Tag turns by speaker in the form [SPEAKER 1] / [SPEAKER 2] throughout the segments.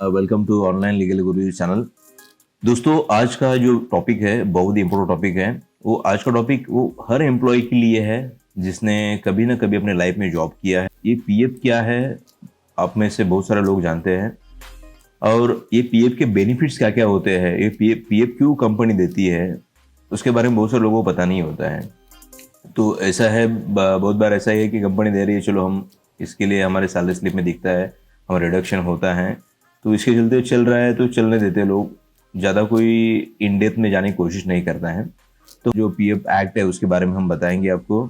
[SPEAKER 1] Welcome to online legal Guru channel. दोस्तों, आज का जो टॉपिक है बहुत ही इम्पोर्टेंट टॉपिक है। वो आज का टॉपिक वो हर एम्प्लॉय के लिए है जिसने कभी ना कभी अपने लाइफ में जॉब किया है। ये पीएफ क्या है, आप में से बहुत सारे लोग जानते हैं। और ये पीएफ के बेनिफिट्स क्या क्या होते हैं, ये पीएफ पीएफ क्यों कंपनी देती है, उसके बारे में बहुत सारे लोगों को पता नहीं होता है। तो ऐसा है, बहुत बार ऐसा ही है कि कंपनी दे रही है, चलो हम इसके लिए हमारे सैलरी स्लिप में दिखता है, हमारा रिडक्शन होता है, तो इसके चलते चल रहा है तो चलने देते लोग, ज़्यादा कोई इन डेप्थ में जाने की कोशिश नहीं करता है। तो जो पीएफ एक्ट है उसके बारे में हम बताएंगे आपको।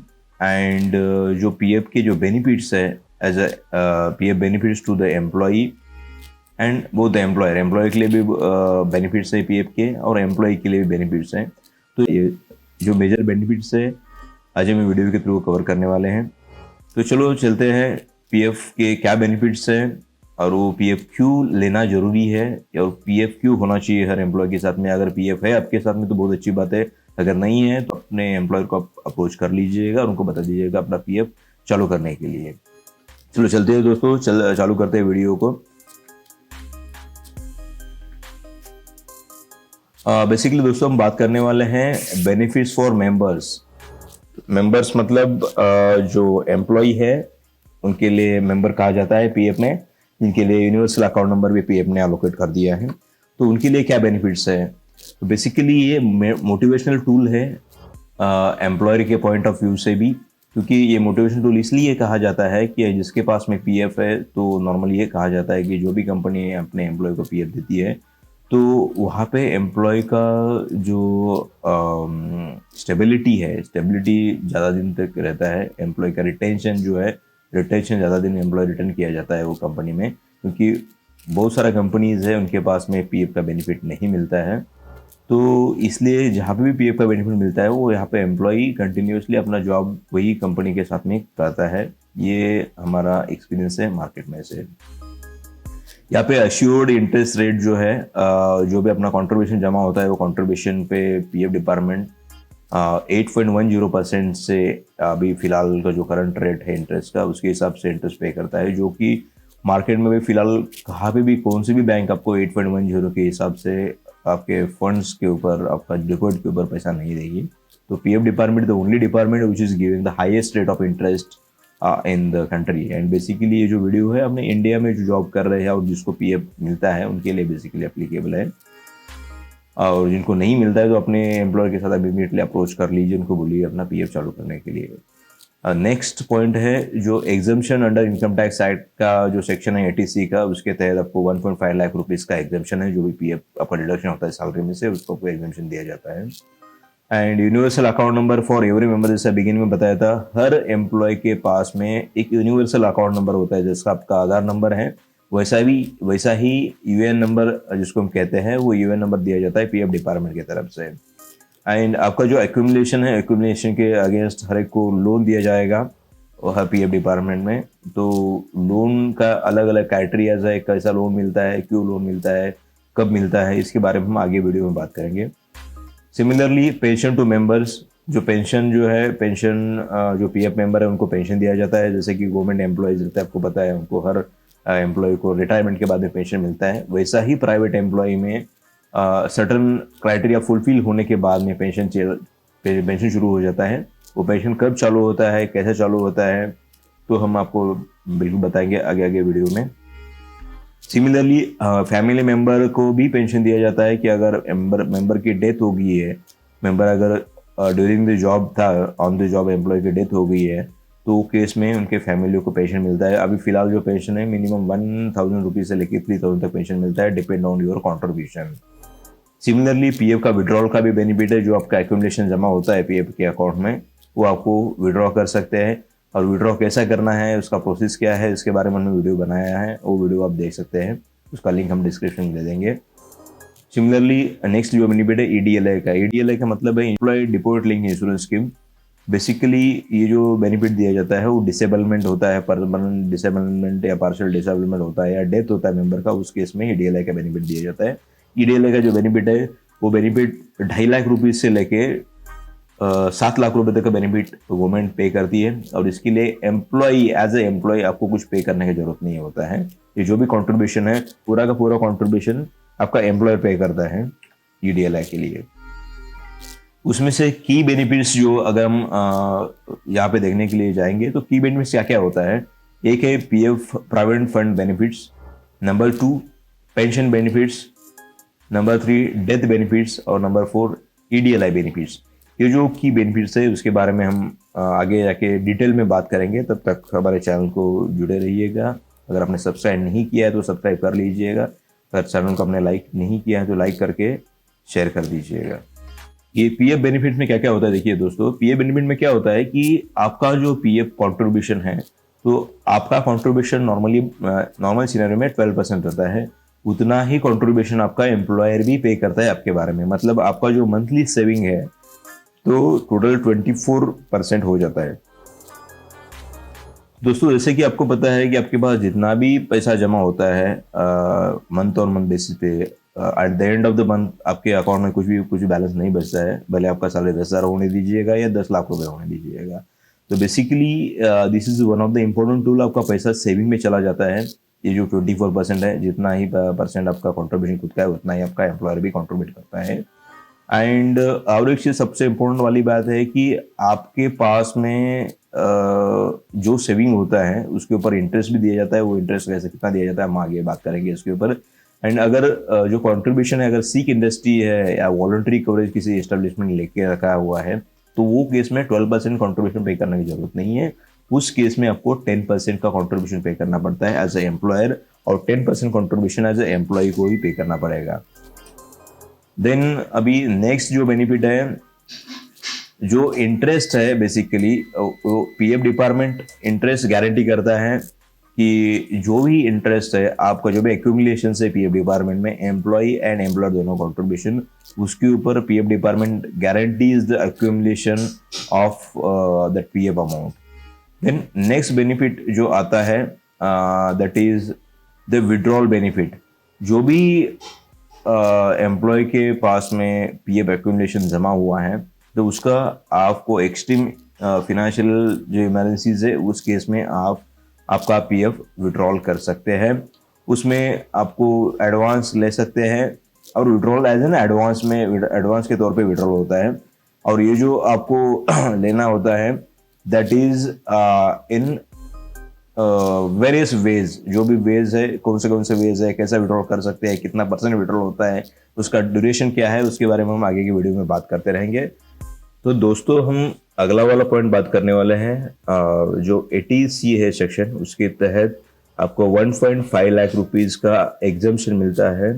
[SPEAKER 1] एंड जो पीएफ के जो बेनिफिट्स है as a PF benefits to the employee and वो द एम्प्लॉयर, एम्प्लॉय के लिए भी बेनिफिट्स है पीएफ के, और एम्प्लॉय के लिए भी बेनिफिट्स हैं। तो ये जो मेजर बेनिफिट्स है आज हम वीडियो के थ्रू कवर करने वाले हैं। तो चलो चलते हैं, पीएफ के क्या बेनिफिट्स हैं और वो पीएफ क्यों लेना जरूरी है, और पीएफ क्यों होना चाहिए हर एम्प्लॉय के साथ में। अगर पीएफ है आपके साथ में तो बहुत अच्छी बात है, अगर नहीं है तो अपने एम्प्लॉयर को आप अप्रोच कर लीजिएगा और उनको बता दीजिएगा अपना पीएफ चालू करने के लिए। चलो चलते हैं दोस्तों, चालू करते हैं वीडियो को। बेसिकली दोस्तों हम बात करने वाले हैं बेनिफिट्स फॉर मेंबर्स। मेंबर्स मतलब जो एम्प्लॉय है उनके लिए मेंबर कहा जाता है पीएफ में, जिनके लिए यूनिवर्सल अकाउंट नंबर भी पीएफ ने एलोकेट कर दिया है। तो उनके लिए क्या बेनिफिट्स है, तो बेसिकली ये मोटिवेशनल टूल है एम्प्लॉयर के पॉइंट ऑफ व्यू से भी, क्योंकि ये मोटिवेशन टूल इसलिए कहा जाता है कि जिसके पास में पीएफ है, तो नॉर्मली ये कहा जाता है कि जो भी कंपनी अपने एम्प्लॉय को पीएफ देती है तो वहाँ पे एम्प्लॉय का जो स्टेबिलिटी है, स्टेबिलिटी ज़्यादा दिन तक रहता है। एम्प्लॉय का रिटेंशन जो है, रिटेंशन ज़्यादा दिन एम्प्लॉय रिटर्न किया जाता है वो कंपनी में, क्योंकि बहुत सारा कंपनीज है उनके पास में पीएफ का बेनिफिट नहीं मिलता है। तो इसलिए जहाँ पे भी पीएफ का बेनिफिट मिलता है वो यहाँ पे एम्प्लॉय कंटिन्यूसली अपना जॉब वही कंपनी के साथ में करता है। ये हमारा एक्सपीरियंस है मार्केट में से। यहाँ पे अश्योर्ड इंटरेस्ट रेट जो है, जो भी अपना कॉन्ट्रीब्यूशन जमा होता है वो कॉन्ट्रीब्यूशन पे पीएफ डिपार्टमेंट 8.10% से अभी फिलहाल का जो करंट रेट है इंटरेस्ट का, उसके हिसाब से इंटरेस्ट पे करता है, जो कि मार्केट में भी फिलहाल कहाँ पे भी कौन सी भी बैंक आपको 8.10 के हिसाब से आपके फंड्स के ऊपर, आपका डिपॉजिट के ऊपर पैसा नहीं देगी। तो PF department the only department which is giving the highest rate of interest in the country. And basically ये जो वीडियो है अपने इंडिया में जो जॉब कर रहे हैं और जिसको पीएफ मिलता है उनके लिए बेसिकली एप्लीकेबल है, और जिनको नहीं मिलता है तो अपने एम्प्लॉयर के साथ इमीडिएटली अप्रोच कर लीजिए, उनको बोलिए अपना पीएफ चालू करने के लिए। नेक्स्ट पॉइंट है जो exemption under income tax act का जो सेक्शन है 80C का, उसके तहत आपको 1.5 लाख रुपीज का एग्जाम्पशन है, जो भी पीएफ आपका डिडक्शन होता है सैलरी में से उसको एग्जाम्पशन दिया जाता है। And universal account number for every member, जैसा बिगिन में बताया था, हर एम्प्लॉय के पास में एक यूनिवर्सल अकाउंट नंबर होता है, जैसा आपका आधार नंबर है वैसा ही यूएन नंबर जिसको हम कहते हैं, वो यूएन नंबर दिया जाता है पीएफ डिपार्टमेंट की तरफ से। एंड आपका जो एक्यूमुलेशन है, एक्यूमुलेशन के अगेंस्ट हर एक को लोन दिया जाएगा हर पीएफ डिपार्टमेंट में। तो लोन का अलग अलग क्राइटेरियाज है, कैसा लोन मिलता है, क्यों लोन मिलता है, कब मिलता है, इसके बारे में हम आगे वीडियो में बात करेंगे। सिमिलरली पेंशन टू मेंबर्स, जो पेंशन जो है, पेंशन जो पीएफ मेंबर है उनको पेंशन दिया जाता है, जैसे कि गवर्नमेंट एम्प्लॉयज रहते हैं, आपको पता है उनको हर एम्प्लॉय को रिटायरमेंट के बाद में पेंशन मिलता है। वैसा ही प्राइवेट एम्प्लॉय में सर्टन क्राइटेरिया फुलफिल होने के बाद में पेंशन शुरू हो जाता है। वो पेंशन कब चालू होता है, कैसे चालू होता है, तो हम आपको बिल्कुल बताएंगे आगे आगे वीडियो में। सिमिलरली फैमिली मेंबर को भी पेंशन दिया जाता है कि अगर मेंबर की डेथ हो गई है, मेंबर अगर ड्यूरिंग द जॉब था, ऑन द जॉब एम्प्लॉय की डेथ हो गई है, तो केस में उनके फैमिली को पेंशन मिलता है। अभी फिलहाल जो पेंशन है मिनिमम 1000 रुपीज से लेकर 3000 तक पेंशन मिलता है, depend on your contribution. Similarly PF का विड्रॉल का भी बेनिफिट है, जो आपका एक्यूमुलेशन जमा होता है पीएफ के अकाउंट में वो आपको विड्रॉ कर सकते हैं। और विड्रॉ कैसा करना है, उसका प्रोसेस क्या है, इसके बारे में हमने वीडियो बनाया है, वो वीडियो आप देख सकते हैं, उसका लिंक हम डिस्क्रिप्शन में दे देंगे। सिमिलरली नेक्स्ट जो बेनिफिट है ईडीएलआई का। ईडीएलआई का मतलब है employee deposit link insurance scheme. Basically ये जो बेनिफिट दिया जाता है वो डिसेबलमेंट होता है, परमानेंट डिसेबलमेंट या पार्शियल डिसेबलमेंट होता है, या डेथ होता है मेंबर का, उस केस में ईडीएलआई का बेनिफिट दिया जाता है। ईडीएलआई का जो बेनिफिट है वो बेनिफिट 2.5 लाख रुपीज से लेके 7 लाख रुपए तक का बेनिफिट गवर्नमेंट पे करती है, और इसके लिए एम्प्लॉय एज ए एम्प्लॉय आपको कुछ पे करने की जरूरत नहीं होता है। ये जो भी कंट्रीब्यूशन है पूरा का पूरा कंट्रीब्यूशन आपका एम्प्लॉयर पे करता है ईडीएलआई के लिए। उसमें से की बेनिफिट्स जो अगर हम यहाँ पे देखने के लिए जाएंगे तो की बेनिफिट्स क्या क्या होता है। एक है PF provident fund benefits, number 2 pension benefits, number 3 death benefits, और नंबर 4 ईडीएलआई बेनिफिट्स। ये जो की बेनिफिट्स है उसके बारे में हम आगे जाके डिटेल में बात करेंगे। तब तक हमारे चैनल को जुड़े रहिएगा। अगर आपने सब्सक्राइब नहीं किया है तो सब्सक्राइब कर लीजिएगा। अगर चैनल को आपने लाइक नहीं किया है तो लाइक करके शेयर कर दीजिएगा। ये पीएफ बेनिफिट में क्या क्या होता है, देखिए दोस्तों, पीएफ बेनिफिट में क्या होता है कि आपका जो पीएफ कंट्रीब्यूशन है, तो आपका कंट्रीब्यूशन नॉर्मल सिनेरियो में 12% रहता है। उतना ही कंट्रीब्यूशन आपका एम्प्लॉयर भी पे करता है आपके बारे में। मतलब आपका जो मंथली सेविंग है तो टोटल 24% हो जाता है। दोस्तों, जैसे कि आपको पता है कि आपके पास जितना भी पैसा जमा होता है मंथ और मंथ बेसिस पे, at the end of the month आपके अकाउंट में कुछ भी बैलेंस नहीं बचता है, भले आपका साले 10,000 होने दीजिएगा या 10 लाख रुपए होने दीजिएगा। तो basically this is one of the important tool. आपका पैसा सेविंग में चला जाता है। ये जो 24% है, जितना ही परसेंट आपका कॉन्ट्रीब्यूशन खुद का है उतना ही आपका एम्प्लॉयर भी कॉन्ट्रीब्यूट करता है। एंड और एक चीज सबसे इम्पोर्टेंट वाली बात है कि आपके पास में जो सेविंग होता है उसके ऊपर इंटरेस्ट भी दिया जाता है। वो इंटरेस्ट कैसे कितना दिया जाता है हम आगे बात करेंगे इसके ऊपर। एंड अगर जो कंट्रीब्यूशन है, अगर सिक इंडस्ट्री है या वॉलंटरी कवरेज किसी एस्टेब्लिशमेंट लेके रखा हुआ है, तो वो केस में 12% कंट्रीब्यूशन पे करने की जरूरत नहीं है। उस केस में आपको 10% का कंट्रीब्यूशन पे करना पड़ता है एज ए एम्प्लॉयर, और 10% कंट्रीब्यूशन एज ए एम्प्लॉय को ही पे करना पड़ेगा। देन अभी नेक्स्ट जो बेनिफिट है, जो इंटरेस्ट है, basically PF department interest guarantee करता है कि जो भी इंटरेस्ट है आपका, जो भी एक्यूमुलेशन है पीएफ डिपार्टमेंट में, एम्प्लॉय एंड एम्प्लॉयर दोनों कंट्रीब्यूशन, उसके ऊपर PF department guarantees the accumulation of that PF amount. Then next benefit जो आता है that is the withdrawal benefit. जो भी एम्प्लॉय के पास में पीएफ एक्यूमुलेशन जमा हुआ है तो उसका आपको एक्सट्रीम फिनेंशियल जो इमरजेंसीज है उस केस में आपका पीएफ विड्रॉल कर सकते हैं। उसमें आपको एडवांस ले सकते हैं, और विड्रॉल एज एन एडवांस के तौर पे विड्रॉल होता है। और ये जो आपको लेना होता है that is in various ways. जो भी वेज है, कौन से वेज है, कैसा विड्रॉल कर सकते हैं, कितना परसेंट विड्रॉल होता है, उसका ड्यूरेशन क्या है, उसके बारे में हम आगे की वीडियो में बात करते रहेंगे। तो दोस्तों, हम अगला वाला पॉइंट बात करने वाले हैं जो 80C है सेक्शन, उसके तहत आपको 1.5 लाख रुपीज का एग्जम्पशन मिलता है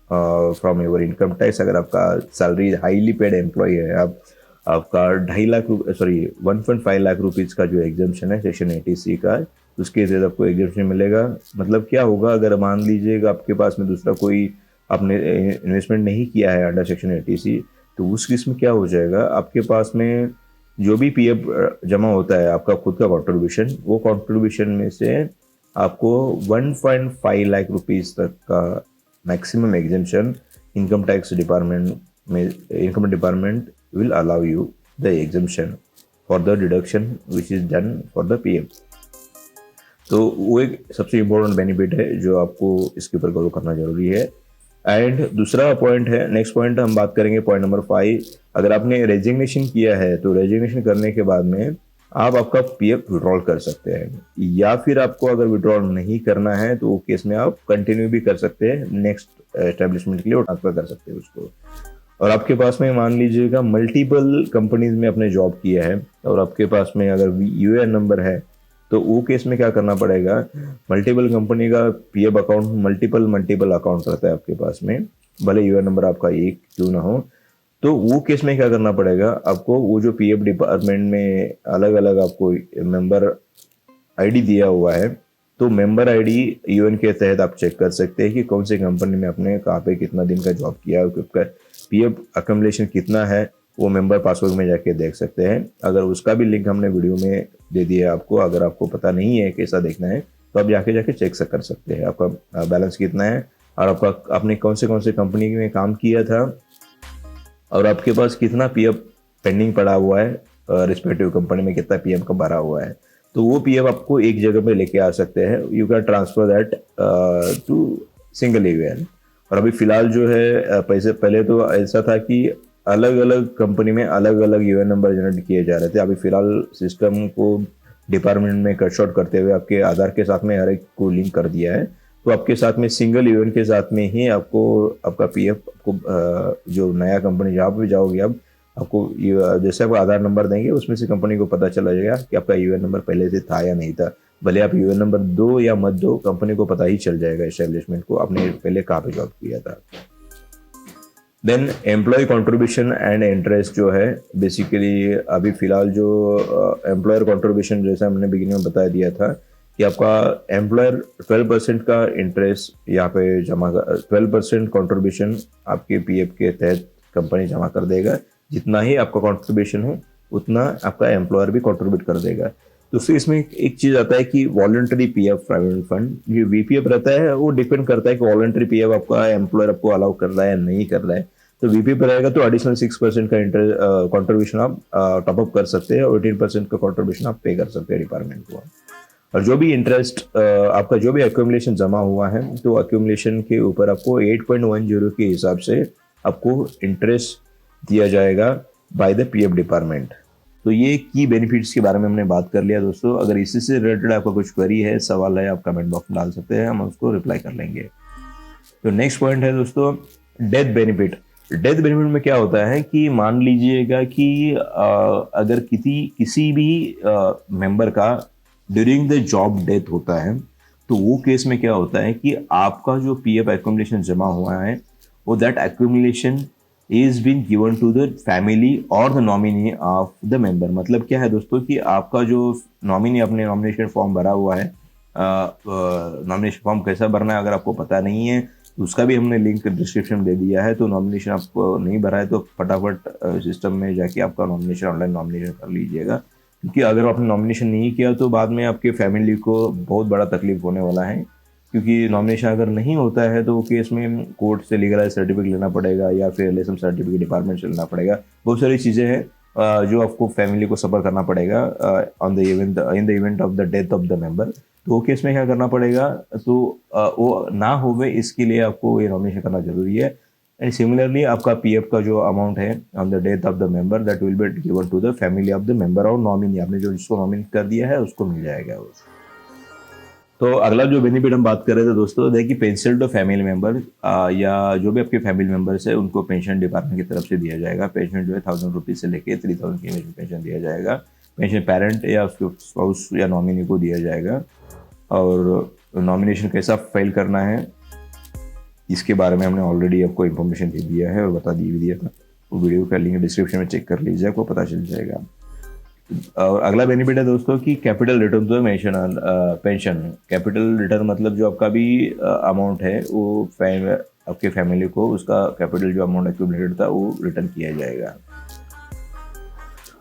[SPEAKER 1] फ्रॉम योर इनकम टैक्स। अगर आपका सैलरी हाईली पेड एम्प्लॉय है, आपका 1.5 लाख रुपीज का जो एग्जम्पशन है सेक्शन 80C का, उसके तहत आपको एग्जम्पशन मिलेगा। मतलब क्या होगा, अगर मान लीजिएगा आपके पास में दूसरा कोई आपने इन्वेस्टमेंट नहीं किया है अंडर सेक्शन 80C, तो उस केस में क्या हो जाएगा, आपके पास में जो भी पीएफ जमा होता है आपका खुद का कंट्रीब्यूशन, वो कंट्रीब्यूशन में से आपको 1.5 लाख रुपीज तक का maximum exemption income tax department में, income department will allow you the exemption for the deduction which is done for the PF. तो वो एक सबसे इम्पोर्टेंट बेनिफिट है जो आपको इसके ऊपर गौर करना जरूरी है। एंड दूसरा पॉइंट है, नेक्स्ट पॉइंट हम बात करेंगे, पॉइंट नंबर 5। अगर आपने रेजिग्नेशन किया है तो रेजिग्नेशन करने के बाद में आप आपका पीएफ विड्रॉल कर सकते हैं, या फिर आपको अगर विड्रॉल नहीं करना है तो वो केस में आप कंटिन्यू भी कर सकते हैं, नेक्स्ट एस्टेब्लिशमेंट के लिए ट्रांसफर कर सकते हैं उसको। और आपके पास में मान लीजिएगा मल्टीपल कंपनीज में आपने जॉब किया है और आपके पास में अगर यूएएन नंबर है, तो वो केस में क्या करना पड़ेगा, मल्टीपल कंपनी का पीएफ अकाउंट मल्टीपल अकाउंट रहता है आपके पास में, भले यूएन नंबर आपका एक क्यों ना हो, तो वो केस में क्या करना पड़ेगा आपको, वो जो पीएफ डिपार्टमेंट में अलग अलग आपको मेंबर आईडी दिया हुआ है, तो मेंबर आईडी यूएन के तहत आप चेक कर सकते हैं कि कौन सी कंपनी में आपने कहाँ पे कितना दिन का जॉब किया है, पीएफ अकम्युलेशन कितना है, वो मेंबर पासवर्ड में जाके देख सकते हैं। अगर उसका भी लिंक हमने वीडियो में दे दिया है आपको, अगर आपको पता नहीं है कैसा देखना है तो आप जाके चेक कर सकते हैं आपका बैलेंस कितना है, और आपने कौन से कंपनी में काम किया था, और आपके पास कितना पीएफ पेंडिंग पड़ा हुआ है, रिस्पेक्टिव कंपनी में कितना पीएफ का भरा हुआ है, तो वो पीएफ आपको एक जगह पे लेके आ सकते हैं। You can transfer that to single EVN. और अभी फिलहाल जो है पैसे, पहले तो ऐसा था कि अलग अलग कंपनी में अलग अलग यूएन नंबर जनरेट किए जा रहे थे। अभी फिलहाल सिस्टम को डिपार्टमेंट में कट शॉर्ट करते हुए आपके आधार के साथ में हर एक को लिंक कर दिया है। तो आपके साथ में सिंगल यूएन के साथ में ही आपको आपका पीएफ आपको जो नया कंपनी जहाँ पे जाओगे अब आपको जैसे आपको आधार नंबर देंगे उसमें से कंपनी को पता चला जाएगा कि आपका यूएन नंबर पहले से था या नहीं था। भले आप यूएन नंबर दो या मत दो, कंपनी को पता ही चल जाएगा एस्टेब्लिशमेंट को आपने पहले कहाँ पे जॉब किया था। Then employee contribution and interest जो है, बेसिकली अभी फिलहाल जो एम्प्लॉयर कंट्रीब्यूशन जैसा हमने बिगिनिंग में बता दिया था कि आपका एम्प्लॉयर 12% का इंटरेस्ट यहाँ पे जमा कर, 12% कंट्रीब्यूशन आपके पीएफ के तहत कंपनी जमा कर देगा। जितना ही आपका कंट्रीब्यूशन हो उतना आपका एम्प्लॉयर भी कंट्रीब्यूट कर देगा। तो फिर इसमें एक चीज आता है कि वॉलंटरी पीएफ प्राइवेट फंड, ये वीपीएफ रहता है, वो डिपेंड करता है कि वॉलंटरी पीएफ आपका एम्प्लॉयर आपको अलाउ कर रहा है या नहीं कर रहा है। तो वीपीएफ रहेगा तो एडिशनल 6% का इंटरेस्ट कंट्रीब्यूशन आप टॉपअप कर सकते हैं और 18% का कंट्रीब्यूशन आप पे कर सकते हैं डिपार्टमेंट को। और जो भी इंटरेस्ट आपका जो भी एक्यूमुलेशन जमा हुआ है तो एक्यूमुलेशन के ऊपर आपको 8.10 के हिसाब से आपको इंटरेस्ट दिया जाएगा बाय द पीएफ डिपार्टमेंट। तो ये की बेनिफिट्स के बारे में हमने बात कर लिया दोस्तों। अगर इसी से रिलेटेड आपका कुछ क्वेरी है, सवाल है, आप कमेंट बॉक्स में डाल सकते हैं, हम उसको रिप्लाई कर लेंगे। तो नेक्स्ट पॉइंट है दोस्तों डेथ बेनिफिट। डेथ बेनिफिट में क्या होता है कि मान लीजिएगा कि अगर किसी भी मेंबर का ड्यूरिंग द जॉब डेथ होता है तो वो केस में क्या होता है कि आपका जो पीएफ एक्यूमुलेशन जमा हुआ है वो that accumulation is been given to the family और the nominee of the member. मतलब क्या है दोस्तों कि आपका जो नॉमिनी अपने नॉमिनेशन फॉर्म भरा हुआ है, नॉमिनेशन फॉर्म कैसा भरना है अगर आपको पता नहीं है तो उसका भी हमने लिंक डिस्क्रिप्शन में दे दिया है। तो नॉमिनेशन आपको नहीं भरा है तो फटाफट सिस्टम में जाके आपका नॉमिनेशन ऑनलाइन नॉमिनेशन कर लीजिएगा, क्योंकि अगर आपने नॉमिनेशन नहीं किया तो बाद में आपके फैमिली को बहुत बड़ा तकलीफ होने वाला है। क्योंकि नॉमिनेशन अगर नहीं होता है तो केस में कोर्ट से लीगलाइज सर्टिफिकेट लेना पड़ेगा या फिर एलएसएम सर्टिफिकेट डिपार्टमेंट से लेना पड़ेगा। बहुत सारी चीज़ें हैं जो आपको फैमिली को सफ़र करना पड़ेगा in the event of the death of the member. तो वो केस में क्या करना पड़ेगा, तो वो ना होवे इसके लिए आपको ये नॉमिनेशन करना जरूरी है। एंड सिमिलरली आपका पीएफ का जो अमाउंट है on the death of the member that will be given to the family of the member और नॉमिनी, आपने जो जिसको नॉमिनेट कर दिया है उसको मिल जाएगा वो। तो अगला जो बेनिफिट हम बात कर रहे थे दोस्तों, देखिए पेंशन टू फैमिली मेंबर या जो भी आपके फैमिली मेंबर्स है उनको पेंशन डिपार्टमेंट की तरफ से दिया जाएगा। पेंशन जो है 1000 रुपीज़ से लेके 3000 की में पेंशन दिया जाएगा। पेंशन पेरेंट या स्पाउस या नॉमिनी को दिया जाएगा। और नॉमिनेशन कैसा फाइल करना है इसके बारे में हमने ऑलरेडी आपको इन्फॉर्मेशन दे दिया है और बता दिया था। वो वीडियो का लिंक डिस्क्रिप्शन में चेक कर लीजिए, आपको पता चल जाएगा। और अगला बेनिफिट है दोस्तों कि capital return to pension. Capital return मतलब जो आपका भी अमाउंट है वो आपके फैमिली को उसका कैपिटल जो अमाउंट एक्यूमुलेटेड था वो रिटर्न किया जाएगा।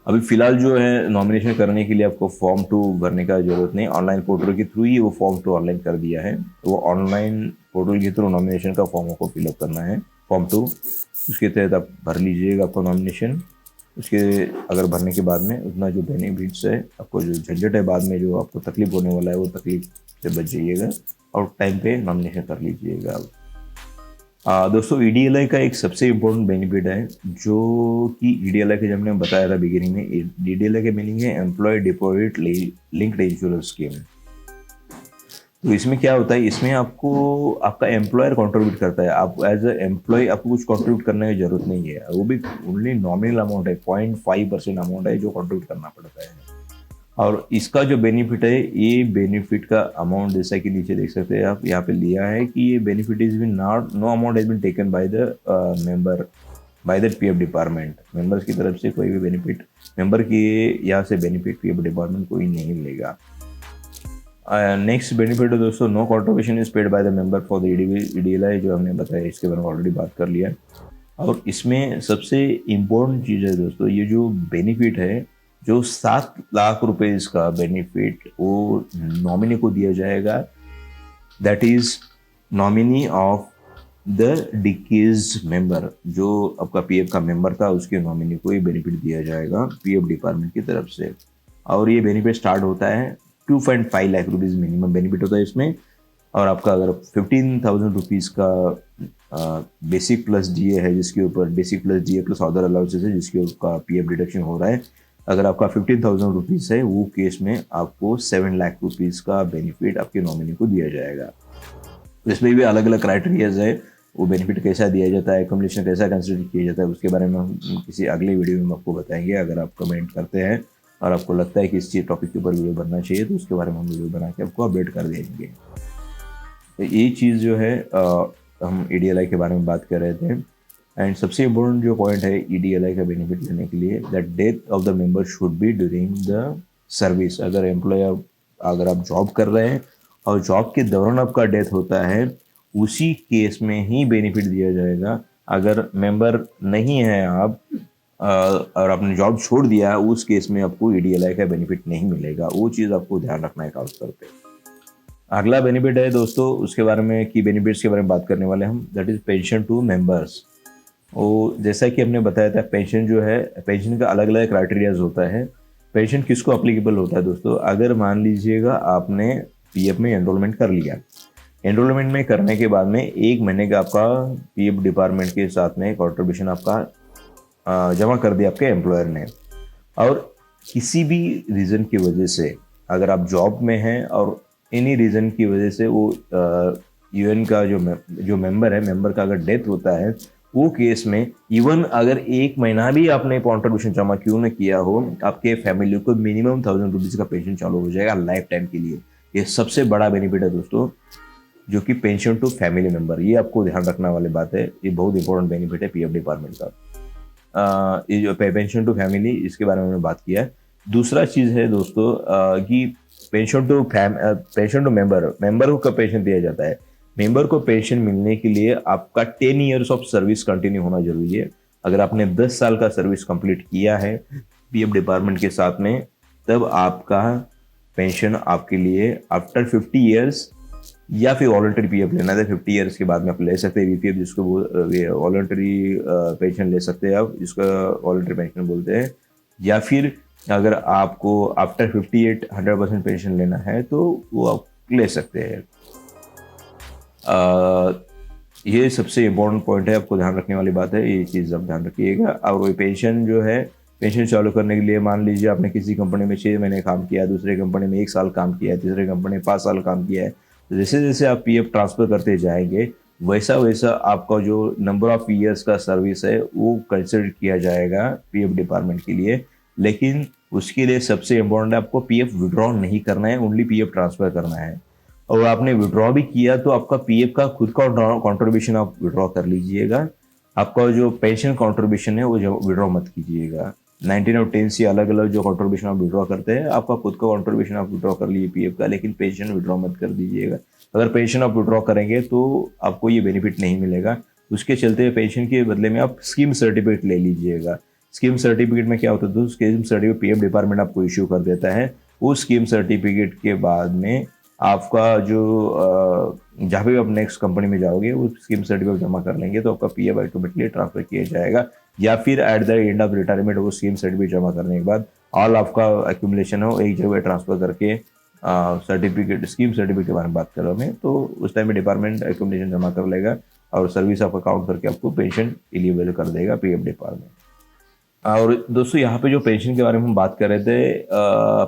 [SPEAKER 1] अभी फिलहाल जो है नॉमिनेशन करने के लिए आपको फॉर्म 2 भरने का जरूरत नहीं, ऑनलाइन पोर्टल के थ्रू ही वो फॉर्म 2 ऑनलाइन कर दिया है। वो ऑनलाइन पोर्टल के थ्रू नॉमिनेशन का फॉर्म आपको फिलअप करना है, फॉर्म 2 उसके तहत आप भर लीजिएगा आपका नॉमिनेशन। उसके अगर भरने के बाद में उतना जो बेनिफिट्स है, आपको जो झंझट है बाद में जो आपको तकलीफ होने वाला है वो तकलीफ से बच जाइएगा और टाइम पे नॉमिनेशन कर लीजिएगा। दोस्तों ईडीएलआई का एक सबसे इम्पोर्टेंट बेनिफिट है जो कि ईडीएलआई के जब हमने बताया था बिगिनिंग में, ईडीएलआई के मीनिंग है employ deposit linked insurance scheme. तो इसमें क्या होता है, इसमें आपको आपका एम्प्लॉयर कंट्रीब्यूट करता है, आप एज ए एम्प्लॉय आपको कुछ कंट्रीब्यूट करने की जरूरत नहीं है। वो भी ओनली नॉमिनल अमाउंट है, 0.5% अमाउंट है जो कंट्रीब्यूट करना पड़ता है। और इसका जो बेनिफिट है, ये बेनिफिट का अमाउंट जैसा कि नीचे देख सकते हैं आप, यहाँ पे लिया है कि ये benefit is been not no amount has been taken by the member by the PF department. Members की तरफ से कोई भी बेनिफिट मेंबर की यहाँ से बेनिफिट पीएफ डिपार्टमेंट कोई नहीं मिलेगा। नेक्स्ट बेनिफिट है दोस्तों, no contribution is paid by the member for the EDLI, जो हमने बताया इसके बारे में ऑलरेडी बात कर लिया। और इसमें सबसे इम्पोर्टेंट चीज़ है दोस्तों, ये जो बेनिफिट है जो 7 लाख रुपए इसका बेनिफिट वो नॉमिनी को दिया जाएगा, that is nominee of the decays member, जो आपका पीएफ का मेंबर था उसके नॉमिनी को ये बेनिफिट दिया जाएगा पीएफ डिपार्टमेंट की तरफ से। और ये बेनिफिट स्टार्ट होता है 2.5 लाख रुपीज़ मिनिमम बेनिफिट होता है इसमें। और आपका अगर 15,000 रुपीज़ का बेसिक प्लस डीए है, जिसके ऊपर basic plus DA plus other allowances है जिसके ऊपर पीएफ डिडक्शन हो रहा है, अगर आपका 15,000 रुपीज़ है वो केस में आपको 7 लाख रुपीज़ का बेनिफिट आपके नॉमिनी को दिया जाएगा। इसमें भी अलग अलग क्राइटेरियाज है, वो बेनिफिट कैसा दिया जाता है, कम्युलेशन कैसा कंसिडर किया जाता है, उसके बारे में हम किसी अगले वीडियो में आपको बताएंगे। अगर आप कमेंट करते हैं और आपको लगता है कि इस चीज़ टॉपिक के ऊपर वीडियो बनना चाहिए तो उसके बारे में हम वीडियो बना के आपको अपडेट कर देंगे। तो ये चीज़ जो है हम ईडीएलआई के बारे में बात कर रहे थे। एंड सबसे इम्पोर्टेंट जो पॉइंट है ईडीएलआई का बेनिफिट लेने के लिए, that death of the member should be during the service. अगर एम्प्लॉयर, अगर आप जॉब कर रहे हैं और जॉब के दौरान आपका डेथ होता है, उसी केस में ही बेनिफिट दिया जाएगा। अगर मेंबर नहीं है आप और आपने जॉब छोड़ दिया है, उस केस में आपको ईडीएलआई का बेनिफिट नहीं मिलेगा। वो चीज़ आपको ध्यान रखना है खास तौर पे। अगला बेनिफिट है दोस्तों, उसके बारे में की बेनिफिट्स के बारे में बात करने वाले हम, that is pension to members. वो जैसा कि हमने बताया था, पेंशन जो है, पेंशन का अलग अलग क्राइटेरियाज होता है। पेंशन किसको अप्लीकेबल होता है दोस्तों? अगर मान लीजिएगा आपने पीएफ में एनरोलमेंट कर लिया, एनरोलमेंट में करने के बाद में 1 महीने का आपका पीएफ डिपार्टमेंट के साथ में कॉन्ट्रीब्यूशन आपका जमा कर दिया आपके एम्प्लॉयर ने, और किसी भी रीज़न की वजह से अगर आप जॉब में हैं और एनी रीज़न की वजह से वो यूएन का जो मेंबर है, मेंबर का अगर डेथ होता है, वो केस में इवन अगर 1 महीना भी आपने कॉन्ट्रीब्यूशन जमा क्यों न किया हो, आपके फैमिली को मिनिमम 1,000 रुपीज़ का पेंशन चालू हो जाएगा लाइफ टाइम के लिए। ये सबसे बड़ा बेनिफिट है दोस्तों, जो कि पेंशन टू फैमिली मेंबर। ये आपको ध्यान रखने वाली बात है, ये बहुत इंपॉर्टेंट बेनिफिट है पीएफ डिपार्टमेंट का। ये जो पेंशन टू फैमिली, इसके बारे में हमने बात किया है। दूसरा चीज़ है दोस्तों कि पेंशन टू मेंबर को कब पेंशन दिया जाता है? मेंबर को पेंशन मिलने के लिए आपका 10 ईयर्स ऑफ सर्विस कंटिन्यू होना जरूरी है। अगर आपने 10 साल का सर्विस कंप्लीट किया है पीएफ डिपार्टमेंट के साथ में, तब आपका पेंशन आपके लिए आफ्टर 50 ईयर्स, या फिर वॉलंटरी पीएफ लेना है 50 ईयर्स के बाद में आप ले सकते हैं वीपीएफ, जिसको वॉलंटरी पेंशन ले सकते हैं आप, जिसको वॉलंटरी पेंशन बोलते हैं। या फिर अगर आपको आफ्टर 58 100% पेंशन लेना है तो वो आप ले सकते हैं। ये सबसे इम्पोर्टेंट पॉइंट है, आपको ध्यान रखने वाली बात है, ये चीज़ आप ध्यान रखिएगा। और वो पेंशन जो है, पेंशन चालू करने के लिए मान लीजिए आपने किसी कंपनी में 6 महीने काम किया, दूसरे कंपनी में 1 साल काम किया है, तीसरे कंपनी में 5 साल काम किया है, तो जैसे जैसे आप पीएफ ट्रांसफ़र करते जाएंगे, वैसा वैसा आपका जो नंबर ऑफ ईयर्स का सर्विस है वो कंसिडर किया जाएगा पीएफ डिपार्टमेंट के लिए। लेकिन उसके लिए सबसे इम्पोर्टेंट है, आपको पीएफ विड्रॉ नहीं करना है, ओनली पीएफ ट्रांसफ़र करना है। और आपने विड्रॉ भी किया तो आपका पीएफ का खुद का कंट्रीब्यूशन आप विड्रॉ कर लीजिएगा। आपका जो पेंशन कंट्रीब्यूशन है वो विड्रॉ मत कीजिएगा। 19 और 10 से अलग अलग जो कंट्रीब्यूशन आप विड्रॉ करते हैं, आपका खुद का कंट्रीब्यूशन आप विड्रॉ कर लीजिए पीएफ का, लेकिन पेंशन विड्रॉ मत कर दीजिएगा। अगर पेंशन आप विड्रॉ करेंगे तो आपको ये बेनिफिट नहीं मिलेगा। उसके चलते पेंशन के बदले में आप स्कीम सर्टिफिकेट ले लीजिएगा। स्कीम सर्टिफिकेट में क्या होता है दोस्तों, स्कीम सर्टिफिकेट पीएफ डिपार्टमेंट आपको इश्यू कर देता है। उस स्कीम सर्टिफिकेट के बाद में आपका जो जहाँ भी आप नेक्स्ट कंपनी में जाओगे वो स्कीम सर्टिफिकेट जमा कर लेंगे तो आपका पीएफ ऑटोमेटिकली ट्रांसफर किया जाएगा। या फिर at the end of retirement वो स्कीम सर्टिफिकेट जमा करने के बाद ऑल आपका एक्यूमुलेशन हो एक जगह ट्रांसफर करके सर्टिफिकेट, स्कीम सर्टिफिकेट के बारे में बात कर रहा हूँ मैं, तो उस टाइम में डिपार्टमेंट एक्यूमुलेशन जमा कर लेगा और सर्विस आपका काउंट करके आपको पेंशन एलिजिबल कर देगा पीएफ डिपार्टमेंट। और दोस्तों यहाँ पे जो पेंशन के बारे में हम बात कर रहे थे,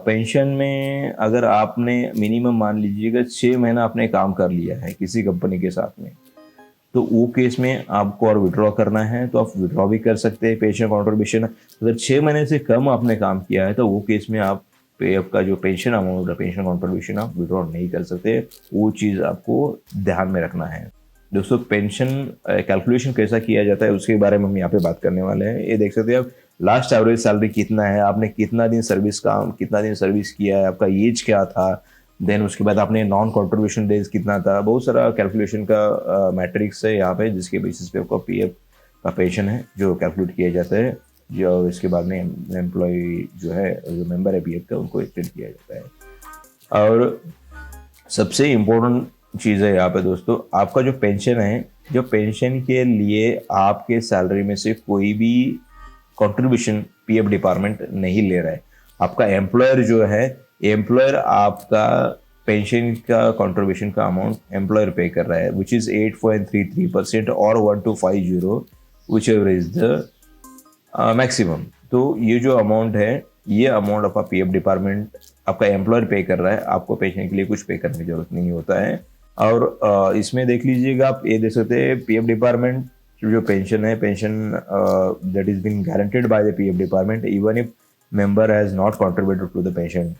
[SPEAKER 1] पेंशन में अगर आपने मिनिमम मान लीजिएगा 6 महीना आपने काम कर लिया है किसी कंपनी के साथ में, तो वो केस में आपको और विड्रॉ करना है तो आप विड्रॉ भी कर सकते हैं पेंशन कॉन्ट्रीब्यूशन। अगर 6 महीने से कम आपने काम किया है तो वो केस में आप पीएफ का जो पेंशन अमाउंट है, पेंशन कॉन्ट्रीब्यूशन आप विड्रॉ नहीं कर सकते। वो चीज़ आपको ध्यान में रखना है दोस्तों। पेंशन कैलकुलेशन कैसा किया जाता है उसके बारे में हम यहाँ पे बात करने वाले हैं। ये देख सकते हैं आप, लास्ट एवरेज सैलरी कितना है, आपने कितना दिन सर्विस किया है, आपका एज क्या था, देन उसके बाद आपने नॉन कॉन्ट्रीब्यूशन डेज कितना था। बहुत सारा कैलकुलेशन का मैट्रिक्स है यहाँ पे, जिसके बेसिस पे आपका पीएफ का पेंशन है जो कैलकुलेट किया जाता है, जो इसके बाद में एम्प्लॉय जो है, जो मेंबर है पीएफ का, उनको एक्सटेंड किया जाता है। और सबसे इम्पोर्टेंट चीज़ है यहाँ पे दोस्तों, आपका जो पेंशन है, जो पेंशन के लिए आपके सैलरी में से कोई भी कंट्रीब्यूशन पीएफ डिपार्टमेंट नहीं ले रहा है। आपका एम्प्लॉयर जो है, एम्प्लॉयर आपका पेंशन का कंट्रीब्यूशन का अमाउंट एम्प्लॉयर पे कर रहा है, विच इज़ 8.33% और 1250, which ever is the maximum. तो ये जो अमाउंट है, ये अमाउंट आपका पीएफ डिपार्टमेंट आपका एम्प्लॉयर पे कर रहा है, आपको पेंशन के लिए कुछ पे करने की जरूरत नहीं होता है। और इसमें देख लीजिएगा, आप ये देख सकते हैं पीएफ डिपार्टमेंट जो पेंशन है, pension that is been guaranteed by the PF department even if member has not contributed to the pension.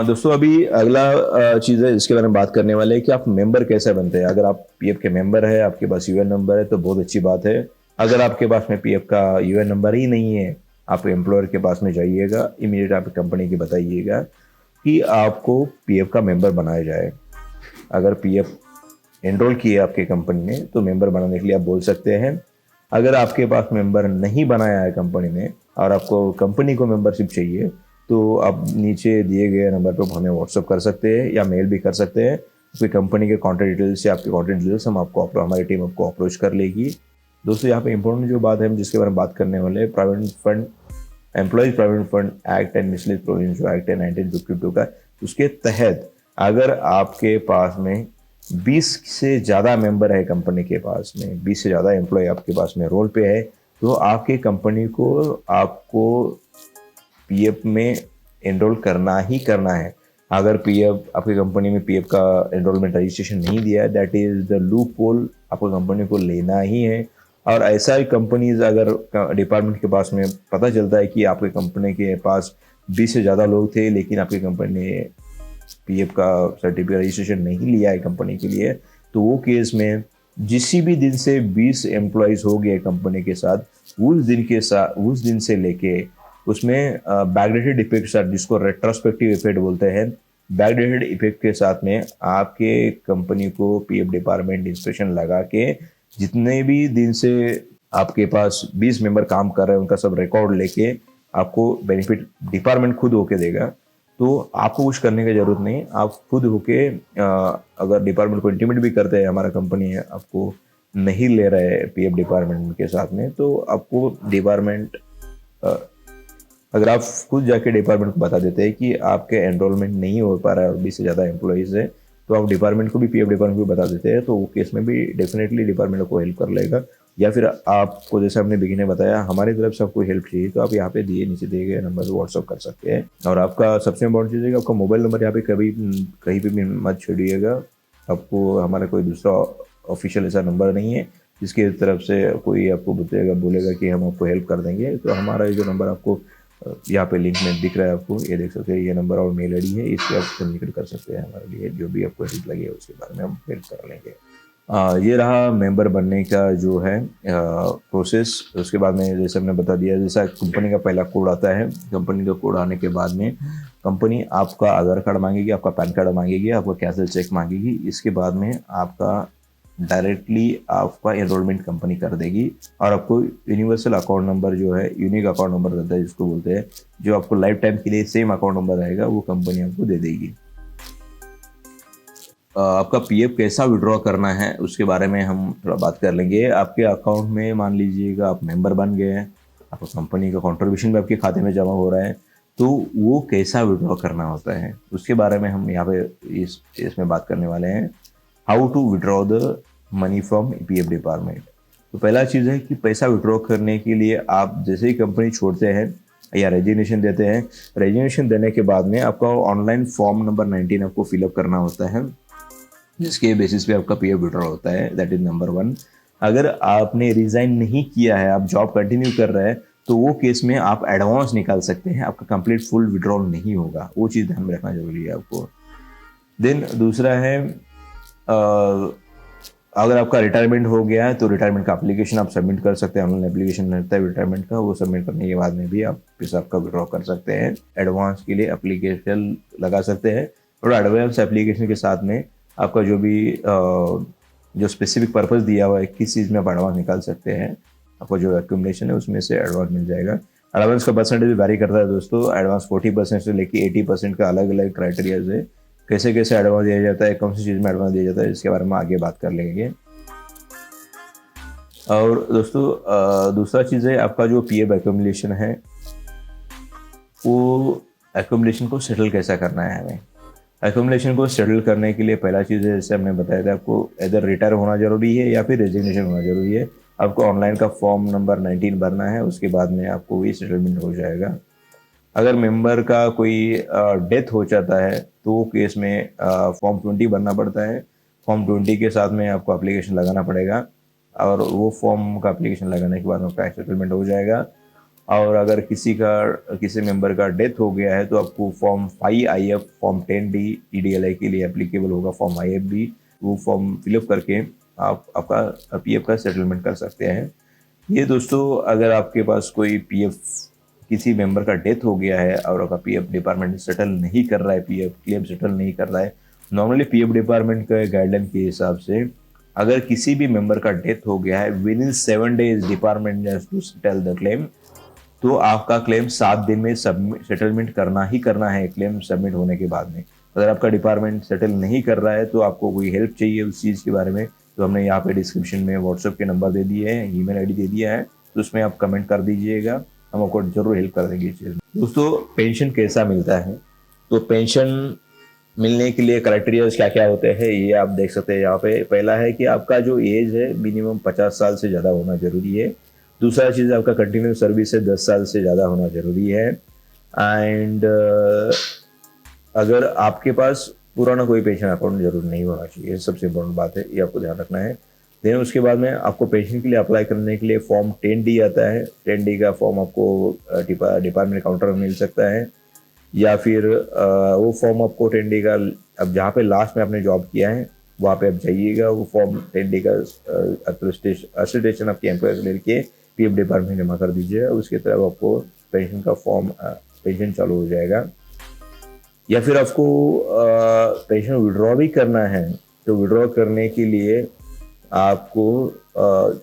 [SPEAKER 1] दोस्तों अभी अगला चीज़ है जिसके बारे में बात करने वाले हैं कि आप मेंबर कैसे बनते हैं। अगर आप पीएफ के मेंबर है, आपके पास यूएन नंबर है तो बहुत अच्छी बात है। अगर आपके पास में पीएफ का यूएन नंबर ही नहीं है, आप एम्प्लॉयर के पास में जाइएगा, इमीडिएट आप कंपनी की बताइएगा कि आपको पीएफ का मेंबर बनाया जाए। अगर पीएफ एनरोल किए आपके कंपनी ने तो मेंबर बनाने के लिए आप बोल सकते हैं। अगर आपके पास मेंबर नहीं बनाया है कंपनी ने और आपको कंपनी को मेंबरशिप चाहिए तो आप नीचे दिए गए नंबर पर हमें व्हाट्सअप कर सकते हैं या मेल भी कर सकते हैं। कोई कंपनी के कॉन्टैक्ट डिटेल्स या आपके कॉन्टैक्ट डिटेल्स हम आपको हमारी टीम आपको अप्रोच कर लेगी। दोस्तों यहाँ पे इंपॉर्टेंट जो बात है जिसके बारे में बात करने वाले, provident fund, employees provident fund act and miscellaneous provision जो एक्ट है 1952 का, उसके तहत अगर आपके पास में 20 से ज़्यादा मेंबर है कंपनी के पास में, 20 से ज़्यादा एम्प्लॉय आपके पास में रोल पे है, तो आपकी कंपनी को आपको पीएफ में एनरोल करना ही करना है। अगर पीएफ आपकी कंपनी में पीएफ का एनरोलमेंट रजिस्ट्रेशन नहीं दिया है, that is the loop hole, आपको कंपनी को लेना ही है। और ऐसा ही कंपनीज अगर डिपार्टमेंट के पास में पता चलता है कि आपके कंपनी के पास 20 से ज़्यादा लोग थे लेकिन आपकी कंपनी ने पीएफ का सर्टिफिकेट रजिस्ट्रेशन नहीं लिया है कंपनी के लिए, तो वो केस में जिस भी दिन से 20 एम्प्लॉयज़ हो गए कंपनी के साथ, उस दिन से लेके उसमें बैकडेटेड इफेक्ट साथ, जिसको रेट्रोस्पेक्टिव इफेक्ट बोलते हैं, बैकडेटेड इफेक्ट के साथ में आपके कंपनी को पीएफ डिपार्टमेंट इंस्पेक्शन लगा के जितने भी दिन से आपके पास 20 मेंबर काम कर रहे हैं उनका सब रिकॉर्ड लेके आपको बेनिफिट डिपार्टमेंट खुद होके देगा। तो आपको कुछ करने की जरूरत नहीं, आप खुद होके अगर डिपार्टमेंट को इंटीमेट भी करते हैं हमारा कंपनी है आपको नहीं ले रहे पीएफ डिपार्टमेंट के साथ में, तो आपको डिपार्टमेंट अगर आप खुद जाके डिपार्टमेंट को बता देते हैं कि आपके एनरोलमेंट नहीं हो पा रहा है और 20 से ज़्यादा एम्प्लॉयज़ है, तो आप डिपार्टमेंट को भी पीएफ डिपार्टमेंट को बता देते हैं, तो वो केस में भी डेफिनेटली डिपार्टमेंट को हेल्प कर लेगा। या फिर आपको जैसे हमने बिगिनर बताया, हमारी तरफ से आपको हेल्प चाहिए तो आप यहाँ पे नीचे दिए गए नंबर पर व्हाट्सअप कर सकते हैं। और आपका सबसे इम्पोर्टेंट चीज़ है कि आपका मोबाइल नंबर यहाँ पे कहीं पे भी मत छोड़िएगा। आपको हमारा कोई दूसरा ऑफिशियल ऐसा नंबर नहीं है जिसकी तरफ से कोई आपको बोलेगा कि हम आपको हेल्प कर देंगे। तो हमारा ये जो नंबर आपको यहाँ पे लिंक में दिख रहा है, आपको ये देख सकते हैं, ये नंबर और मेल आईडी है, इससे आप कम्युनिकेट कर सकते हैं हमारे लिए। जो भी आपको हेल्प लगे उसके बारे में हम हेल्प कर लेंगे। ये रहा मेंबर बनने का जो है प्रोसेस। उसके बाद में जैसे हमने बता दिया, जैसा कंपनी का पहला कोड आता है, कंपनी का कोड आने के बाद में कंपनी आपका आधार कार्ड मांगेगी, आपका पैन कार्ड मांगेगी, आपका कैंसिल चेक मांगेगी। इसके बाद में आपका डायरेक्टली आपका एनरोलमेंट कंपनी कर देगी और आपको यूनिवर्सल अकाउंट नंबर जो है, यूनिक अकाउंट नंबर रहता है जिसको बोलते हैं, जो आपको लाइफ टाइम के लिए सेम अकाउंट नंबर रहेगा, वो कंपनी आपको दे देगी। आपका पीएफ कैसा विड्रॉ करना है उसके बारे में हम थोड़ा बात कर लेंगे। आपके अकाउंट में मान लीजिएगा आप मेंबर बन गए हैं, आपको कंपनी का कंट्रीब्यूशन भी आपके खाते में जमा हो रहा है, तो वो कैसा विड्रॉ करना होता है उसके बारे में हम यहाँ पे इसमें बात करने वाले हैं। How to withdraw the money from PF department. तो पहला चीज़ है कि पैसा विड्रॉ करने के लिए आप जैसे ही कंपनी छोड़ते हैं या रेजिग्नेशन देते हैं, रेजिग्नेशन देने के बाद में आपका ऑनलाइन फॉर्म नंबर 19 आपको फिलअप करना होता है, जिसके बेसिस पे आपका पीएफ विड्रॉ होता है। That is number 1। अगर आपने रिजाइन नहीं किया है, आप जॉब कंटिन्यू कर रहे हैं, तो वो केस में आप एडवांस निकाल सकते हैं, आपका कंप्लीट फुल विड्रॉल नहीं होगा। वो चीज़ ध्यान में रखना जरूरी है आपको। देन दूसरा है, अगर आपका रिटायरमेंट हो गया है तो रिटायरमेंट का एप्लीकेशन आप सबमिट कर सकते हैं। ऑनलाइन एप्लीकेशन रहता है रिटायरमेंट का, वो सबमिट करने के बाद में भी आप पैसा आपका विड्रॉ कर सकते हैं। एडवांस के लिए एप्लीकेशन लगा सकते हैं और एडवांस एप्लीकेशन के साथ में आपका जो भी जो स्पेसिफिक पर्पस दिया हुआ है, किस चीज़ में आप एडवांस निकाल सकते हैं, आपको जो एक्यूमुलेशन है उसमें से एडवांस मिल जाएगा। एडवांस का परसेंटेज भी वैरी करता है दोस्तों। एडवांस 40% से लेके 80% का अलग अलग क्राइटेरियाज है। कैसे कैसे एडवांस दिया जाता है, कौन सी चीज़ में एडवांस दिया जाता है, इसके बारे में आगे बात कर लेंगे। और दोस्तों दूसरा चीज़ है आपका जो पीएफ एक्यूमुलेशन है, वो एक्यूमुलेशन को सेटल कैसा करना है हमें। एक्यूमुलेशन को सेटल करने के लिए पहला चीज़ है, जैसे हमने बताया था, आपको इधर रिटायर होना जरूरी है या फिर रेजिग्नेशन होना जरूरी है। आपको ऑनलाइन का फॉर्म नंबर 19 भरना है, उसके बाद में आपको वही सेटलमेंट हो जाएगा। अगर मेंबर का कोई डेथ हो जाता है तो वो केस में फॉर्म 20 भरना पड़ता है। फॉर्म 20 के साथ में आपको एप्लीकेशन लगाना पड़ेगा, और वो फॉर्म का एप्लीकेशन लगाने के बाद आपका सेटलमेंट हो जाएगा। और अगर किसी मेंबर का डेथ हो गया है तो आपको form 5IF, form 10D EDLI के लिए एप्लीकेबल होगा फॉर्म IF भी, वो फॉर्म फिलअप करके आप आपका पीएफ का सेटलमेंट कर सकते हैं। ये दोस्तों, अगर आपके पास कोई पीएफ, किसी मेंबर का डेथ हो गया है और आपका पीएफ डिपार्टमेंट सेटल नहीं कर रहा है, पीएफ क्लेम सेटल नहीं कर रहा है, नॉर्मली पीएफ डिपार्टमेंट के गाइडलाइन के हिसाब से अगर किसी भी मेंबर का डेथ हो गया है within 7 days department to settle the claim, तो आपका क्लेम 7 दिन में सेटलमेंट करना ही करना है, क्लेम सबमिट होने के बाद में। अगर आपका डिपार्टमेंट सेटल नहीं कर रहा है तो आपको कोई हेल्प चाहिए उस चीज़ के बारे में, तो हमने यहाँ पे डिस्क्रिप्शन में व्हाट्सएप के नंबर दे दिए हैं, ईमेल आईडी दे दिया है, तो उसमें आप कमेंट कर दीजिएगा, हम आपको जरूर हेल्प कर देंगे इस चीज़ में। दोस्तों, पेंशन कैसा मिलता है, तो पेंशन मिलने के लिए क्राइटेरिया क्या क्या होते हैं ये आप देख सकते हैं यहाँ पे। पहला है कि आपका जो एज है मिनिमम 50 साल से ज़्यादा होना जरूरी है। दूसरा चीज़, आपका कंटिन्यू सर्विस है 10 साल से ज़्यादा होना जरूरी है। एंड अगर आपके पास पुराना कोई पेंशन अकाउंट जरूर नहीं होना चाहिए, सबसे इम्पोर्टेंट बात है, ये आपको ध्यान रखना है। देन उसके बाद में आपको पेंशन के लिए अप्लाई करने के लिए फॉर्म 10D आता है। 10D का फॉर्म आपको डिपार्टमेंट काउंटर में मिल सकता है, या फिर वो फॉर्म आपको 10D का, अब जहाँ पे लास्ट में आपने जॉब किया है वहाँ पे आप जाइएगा, वो फॉर्म 10D का अटेस्टेशन आपके एम्प्लॉयर से लेके पीएफ डिपार्टमेंट जमा कर दीजिए, उसके तरफ आपको पेंशन का फॉर्म, पेंशन चालू हो जाएगा। या फिर आपको पेंशन विड्रॉ भी करना है, तो विड्रॉ करने के लिए आपको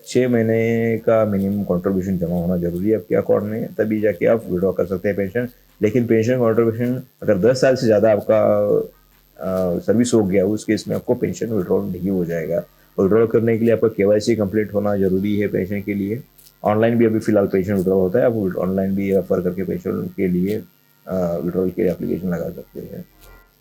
[SPEAKER 1] 6 महीने का मिनिमम कंट्रीब्यूशन जमा होना जरूरी है आपके अकाउंट में, तभी जाके आप विड्रॉ कर सकते हैं पेंशन। लेकिन पेंशन कंट्रीब्यूशन अगर 10 साल से ज़्यादा आपका सर्विस हो गया, उस केस में आपको पेंशन विड्रॉ नहीं हो जाएगा। विड्रॉ करने के लिए आपका KYC कंप्लीट होना जरूरी है पेंशन के लिए। ऑनलाइन भी अभी फिलहाल पेंशन विड्रॉ होता है, आप ऑनलाइन भी रेफर करके पेंशन के लिए विड्रॉल के लिए एप्लीकेशन लगा सकते हैं।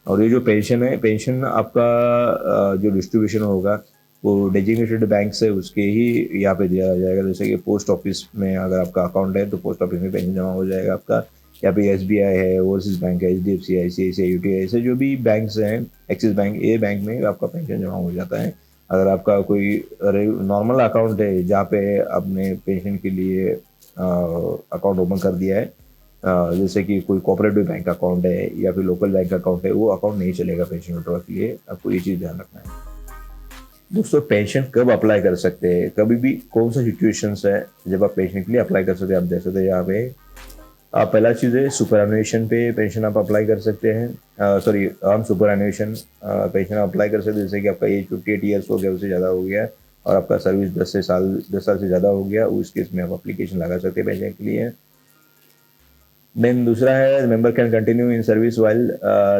[SPEAKER 1] और ये जो पेंशन है, पेंशन आपका जो डिस्ट्रीब्यूशन होगा वो डेजिग्नेटेड बैंक से उसके ही यहाँ पे दिया जाएगा। जैसे कि पोस्ट ऑफिस में अगर आपका अकाउंट है तो पोस्ट ऑफिस में पेंशन जमा हो जाएगा आपका, या पे SBI है, ओवरसीज बैंक है, HDFC, ICICI, UTI, ऐसे जो भी बैंक्स हैं, एक्सिस बैंक, ये बैंक में आपका पेंशन जमा हो जाता है। अगर आपका कोई नॉर्मल अकाउंट है जहाँ पे आपने पेंशन के लिए अकाउंट ओपन कर दिया है, जैसे कि कोई कोऑपरेटिव बैंक अकाउंट है या फिर लोकल बैंक अकाउंट है, वो अकाउंट नहीं चलेगा पेंशन विड्रॉ के लिए, आपको ये चीज़ ध्यान रखना है। दोस्तों, पेंशन कब अप्लाई कर सकते हैं, कभी भी कौन सा सिचुएशंस है जब आप पेंशन के लिए अप्लाई कर सकते हैं, आप देख सकते हैं यहाँ पे। पहला चीज़ है सुपरएनुएशन पे पेंशन आप अप्लाई कर सकते हैं। सॉरी, हम सुपरएनुएशन पेंशन अप्लाई कर सकते हैं, जैसे कि आपका एज 58 ईयर्स हो गया, उससे ज़्यादा हो गया और आपका सर्विस 10 साल से ज़्यादा हो गया, उस केस में आप अप्लीकेशन लगा सकते हैं पेंशन के लिए। देन दूसरा है, member can continue in service while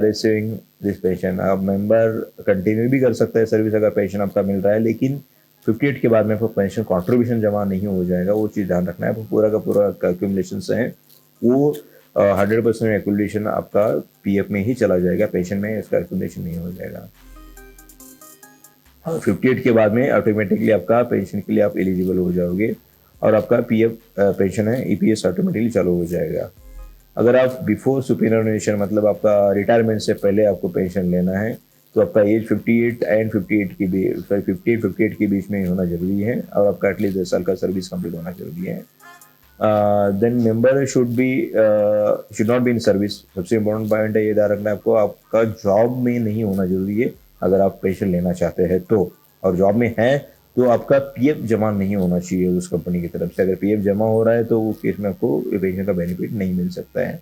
[SPEAKER 1] receiving this pension. आप मेंबर कंटिन्यू भी कर सकते हैं सर्विस अगर पेंशन आपका मिल रहा है, लेकिन 58 के बाद में आपको पेंशन कॉन्ट्रीब्यूशन जमा नहीं हो जाएगा, वो चीज़ ध्यान रखना है। पूरा का पूरा एक्यूमुलेशन है वो 100% एक्यूमुलेशन आपका पीएफ में ही चला जाएगा, पेंशन में इसका एक्यूमुलेशन नहीं हो जाएगा। 58 के बाद में ऑटोमेटिकली आपका पेंशन के लिए आप एलिजिबल हो जाओगे और आपका पीएफ पेंशन है ईपीएस ऑटोमेटिकली चालू हो जाएगा। अगर आप बिफोर सुपरएनुएशन, मतलब आपका रिटायरमेंट से पहले आपको पेंशन लेना है, तो आपका एज 58 एंड 58 के बीच में होना जरूरी है और आपका एटलीस्ट 10 साल का सर्विस कंप्लीट होना जरूरी है। Then member should not be in service. सबसे इम्पोर्टेंट पॉइंट है, ये ध्यान रखना है आपको, आपका जॉब में नहीं होना जरूरी है अगर आप पेंशन लेना चाहते हैं तो, और जॉब में है तो आपका पीएफ जमा नहीं होना चाहिए उस कंपनी की तरफ से। अगर पीएफ जमा हो रहा है तो उस केस में आपको पेंशन का बेनिफिट नहीं मिल सकता है।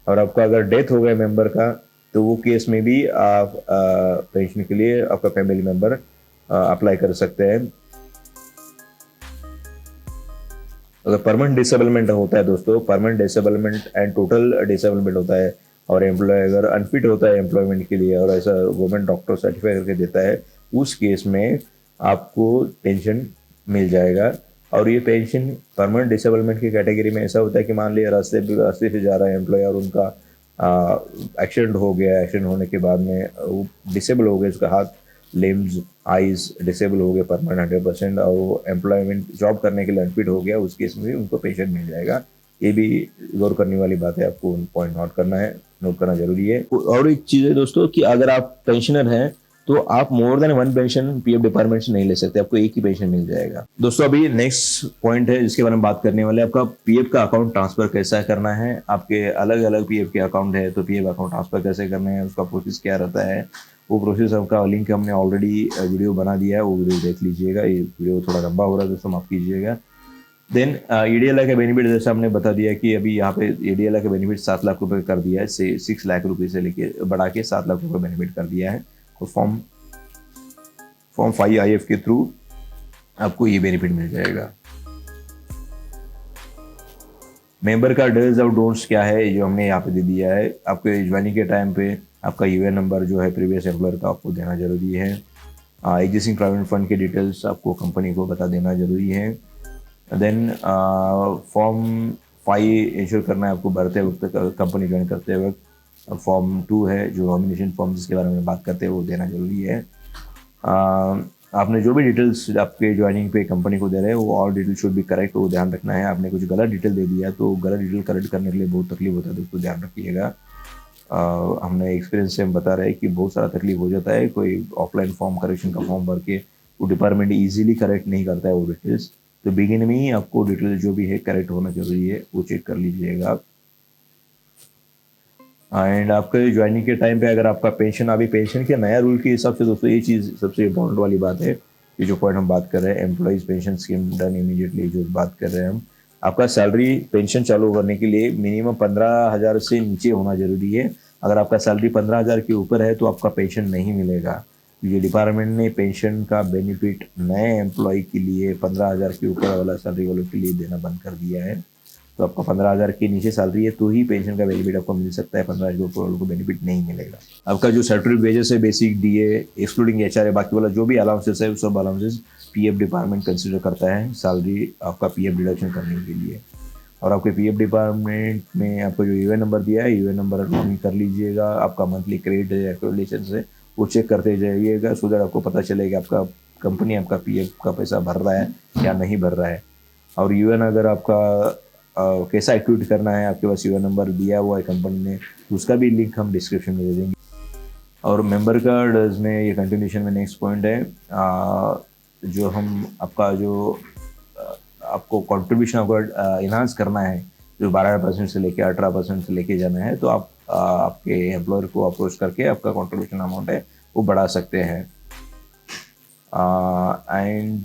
[SPEAKER 1] और आपका अगर डेथ हो गया मेंबर का, तो वो केस में भी आप पेंशन के लिए आपका फैमिली मेंबर अप्लाई कर सकते हैं। अगर परमानेंट डिसेबलमेंट होता है दोस्तों, permanent disablement and total disablement होता है, और एम्प्लॉय अगर अनफिट होता है एम्प्लॉयमेंट के लिए और ऐसा गवर्नमेंट डॉक्टर सर्टिफाई करके देता है, उस केस में आपको पेंशन मिल जाएगा। और ये पेंशन परमानेंट डिसेबलमेंट की कैटेगरी में ऐसा होता है कि मान लिया रास्ते से जा रहा है एम्प्लॉय और उनका एक्सीडेंट हो गया, एक्सीडेंट होने के बाद में वो डिसेबल हो गए, उसका हाथ, लिम्स, आइज डिसेबल हो गए परमानेंट 100%, और वो एम्प्लॉयमेंट जॉब करने के लिए अनफिट हो गया, उस केस में भी उनको पेंशन मिल जाएगा। ये भी गौर करने वाली बात है, आपको पॉइंट नोट करना जरूरी है। और एक चीज़ है दोस्तों कि अगर आप पेंशनर हैं तो आप more than one pension PF department से नहीं ले सकते, आपको एक ही पेंशन मिल जाएगा। दोस्तों अभी नेक्स्ट पॉइंट है जिसके बारे में बात करने वाले, आपका पीएफ का अकाउंट ट्रांसफर कैसा करना है। आपके अलग अलग पीएफ के अकाउंट है, तो पीएफ अकाउंट ट्रांसफर कैसे करना है, उसका प्रोसेस क्या रहता है, वो प्रोसेस का लिंक हमने ऑलरेडी वीडियो बना दिया है, वो वीडियो देख लीजिएगा। ये वीडियो थोड़ा लंबा हो रहा है दोस्तों, माफ कीजिएगा। देन ईडीएलआई का बेनिफिट जैसे हमने बता दिया कि अभी यहाँ पे ईडीएलआई का बेनिफिट 7 लाख रुपए कर दिया है, से 6 लाख रुपए से लेके बढ़ा के 7 लाख रुपए बेनिफिट कर दिया है। तो फॉर्म 5IF के थ्रू आपको ये बेनिफिट मिल जाएगा। मेंबर का डज और डोंट्स क्या है, जो हमने यहाँ पे दे दिया है। आपके ज्वाइनिंग के टाइम पे आपका यूएन नंबर जो है प्रीवियस एम्प्लॉयर का आपको देना जरूरी है। एग्जिस्टिंग प्रोविडेंट फंड के डिटेल्स आपको कंपनी को बता देना जरूरी है। देन फॉर्म 5 इंश्योर करना है आपको भरते वक्त, कंपनी ज्वाइन करते वक्त। फॉर्म 2 है जो नॉमिनेशन फॉर्म जिसके बारे में बात करते हैं, वो देना जरूरी है। आपने जो भी डिटेल्स आपके ज्वाइनिंग पे कंपनी को दे रहे हैं वो all detail should be correct, वो ध्यान रखना है। आपने कुछ गलत डिटेल दे दिया तो गलत डिटेल करेक्ट करने के लिए बहुत तकलीफ होता है दोस्तों, ध्यान रखिएगा। हमने एक्सपीरियंस से हम बता रहे हैं कि बहुत सारा तकलीफ हो जाता है, कोई ऑफलाइन फॉर्म करेक्शन का फॉर्म भर के वो डिपार्टमेंट इजीली करेक्ट नहीं करता है वो डिटेल्स। तो बिगिन में ही आपको डिटेल जो भी है करेक्ट होना जरूरी है, वो चेक कर लीजिएगा आप। एंड आपके ज्वाइनिंग के टाइम पे अगर आपका पेंशन, अभी पेंशन के नया रूल के हिसाब से दोस्तों ये चीज़ सबसे इम्पोर्टेंट वाली बात है, ये जो पॉइंट हम बात कर रहे हैं, employees pension scheme done immediately जो बात कर रहे हैं हम, आपका सैलरी पेंशन चालू करने के लिए मिनिमम 15,000 से नीचे होना जरूरी है। अगर आपका सैलरी 15,000 के ऊपर है तो आपका पेंशन नहीं मिलेगा। ये डिपार्टमेंट ने पेंशन का बेनिफिट नए एम्प्लॉय के लिए 15,000 के ऊपर वाला सैलरी वालों के लिए देना बंद कर दिया है। तो आपका 15,000 के नीचे सैलरी है तो ही पेंशन का बेनिफिट आपको मिल सकता है, 15,000 के ऊपर वालों को बेनिफिट नहीं मिलेगा। आपका जो स्टैट्यूटरी वेजेस है, बेसिक डीए एक्सक्लूडिंग एचआर है, बाकी वाला जो भी अलाउंसेस है, सब अलाउंसेस पीएफ डिपार्टमेंट कंसिडर करता है सैलरी आपका पीएफ डिडक्शन करने के लिए। और आपके पीएफ डिपार्टमेंट में आपको जो यूएन नंबर दिया है, यूएन नंबर लॉगिन कर लीजिएगा। आपका मंथली क्रेडिट एक्टिवेशन से वो चेक करते जाइएगा, सो दैट आपको पता चलेगा आपका कंपनी आपका पीएफ का पैसा भर रहा है या नहीं भर रहा है। और यूएन अगर आपका कैसा एक्टिवेट करना है, आपके पास यूएन नंबर दिया हुआ है कंपनी ने, तो उसका भी लिंक हम डिस्क्रिप्शन में दे देंगे। और मेंबर कार्ड में ये कंटिन्यूशन में नेक्स्ट पॉइंट है, जो हम आपका जो आपको कंट्रीब्यूशन आपको इन्हांस करना है, जो 12% से लेके 18% से लेके जाना है, तो आप आपके एम्प्लॉयर को अप्रोच करके आपका कंट्रीब्यूशन अमाउंट है वो बढ़ा सकते हैं। एंड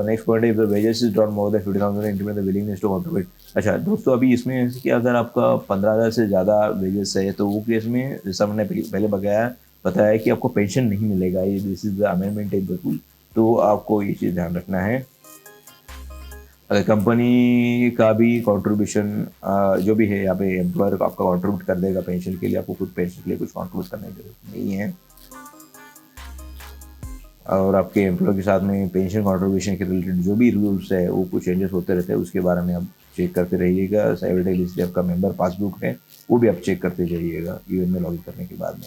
[SPEAKER 1] नेक्स्ट पॉइंट है, wages is not more than 50,000 intimate the willingness to contribute. अच्छा दोस्तों, अभी इसमें कि अगर आपका 15,000 से ज़्यादा वेजेस है तो वो केस में जैसा मैंने पहले बताया कि आपको पेंशन नहीं मिलेगा। ये this is the amendment in the rule, तो आपको ये चीज़ ध्यान रखना है। अगर कंपनी का भी कंट्रीब्यूशन जो भी है यहाँ पे एम्प्लॉयर आपका कंट्रीब्यूट कर देगा पेंशन के लिए, आपको खुद पेंशन के लिए कुछ कंट्रीब्यूट करने की जरूरत नहीं है। और आपके एम्प्लॉय के साथ में पेंशन कंट्रीब्यूशन के रिलेटेड जो भी रूल्स है वो कुछ चेंजेस होते रहते हैं, उसके बारे में आप चेक करते रहिएगा। साइमल्टेनियसली आपका मेंबर पासबुक है वो भी आप चेक करते जाइएगा यूएन में लॉगिन करने के बाद में।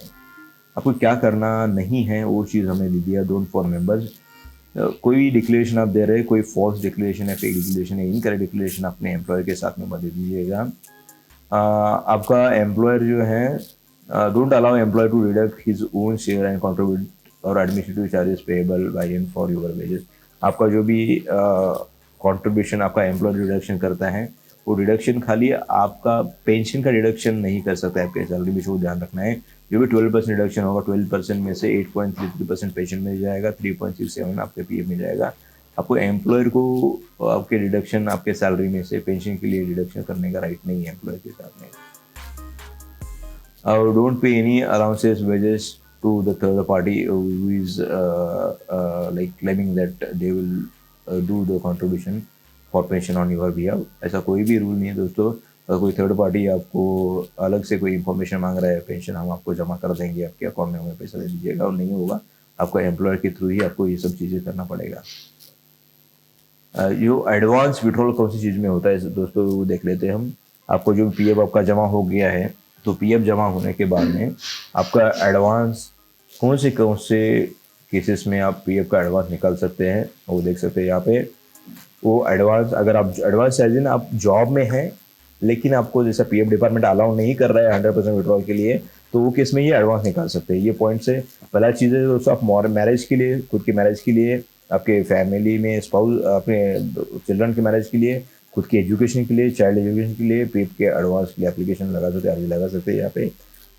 [SPEAKER 1] आपको क्या करना नहीं है वो चीज़ हमें दे दिया, डोंट फॉर मेंबर्स। कोई भी डिक्लेरेशन आप दे रहे हैं, कोई फॉल्स डिक्लेरेशन है, फेक डिक्लेरेशन है, इनकरेक्ट डिक्लेरेशन अपने एम्प्लॉयर के साथ में मत दे दीजिएगा। आपका एम्प्लॉयर जो है, don't allow employer to deduct his own share and contribute और administrative charges payable by and for your wages. आपका जो भी कंट्रीब्यूशन आपका एम्प्लॉयर डिडक्शन करता है, वो डिडक्शन खाली आपका पेंशन का डिडक्शन नहीं कर सकता है आपके सैलरी में, वो ध्यान रखना है। जो भी 12% डिडक्शन होगा, 12% में से 8.33% पेंशन मिल जाएगा, 3.67 आपके पीएफ मिल जाएगा। आपको एम्प्लॉयर को आपके डिडक्शन आपके सैलरी में से पेंशन के लिए डिडक्शन करने का राइट नहीं है एम्प्लॉयर के साथ में। और don't pay any allowances wages to the third party who is like claiming that they will do the contribution for pension on your behalf। ऐसा कोई भी रूल नहीं है दोस्तों। अगर कोई थर्ड पार्टी आपको अलग से कोई इन्फॉर्मेशन मांग रहा है, पेंशन हम आपको जमा कर देंगे, आपके अकाउंट में हमें पैसा दे दीजिएगा, और नहीं होगा, आपको एम्प्लॉयर के थ्रू ही आपको ये सब चीज़ें करना पड़ेगा। जो एडवांस विड्रॉल कौन सी चीज़ में होता है दोस्तों, वो देख लेते हैं हम। आपको जो पीएफ आपका जमा हो गया है, तो पीएफ जमा होने के बाद में आपका एडवांस कौन से केसेस में आप पीएफ का एडवांस निकाल सकते हैं, वो देख सकते हैं यहाँ पे। वो एडवांस, अगर आप एडवांस चार्ज आप जॉब में हैं लेकिन आपको जैसा पीएफ डिपार्टमेंट अलाउ नहीं कर रहा है 100% विड्रॉल के लिए, तो वो केस में ये एडवांस निकाल सकते हैं। ये पॉइंट से पहला चीज़ है दोस्तों, आप मैरिज के लिए, खुद की मैरिज के लिए, आपके फैमिली में स्पाउस, अपने चिल्ड्रन के मैरिज के लिए, खुद की एजुकेशन के लिए, चाइल्ड एजुकेशन के लिए पीएफ के एडवांस के लिए एप्लीकेशन लगा सकते हैं, अर्जी लगा सकते हैं यहाँ पे।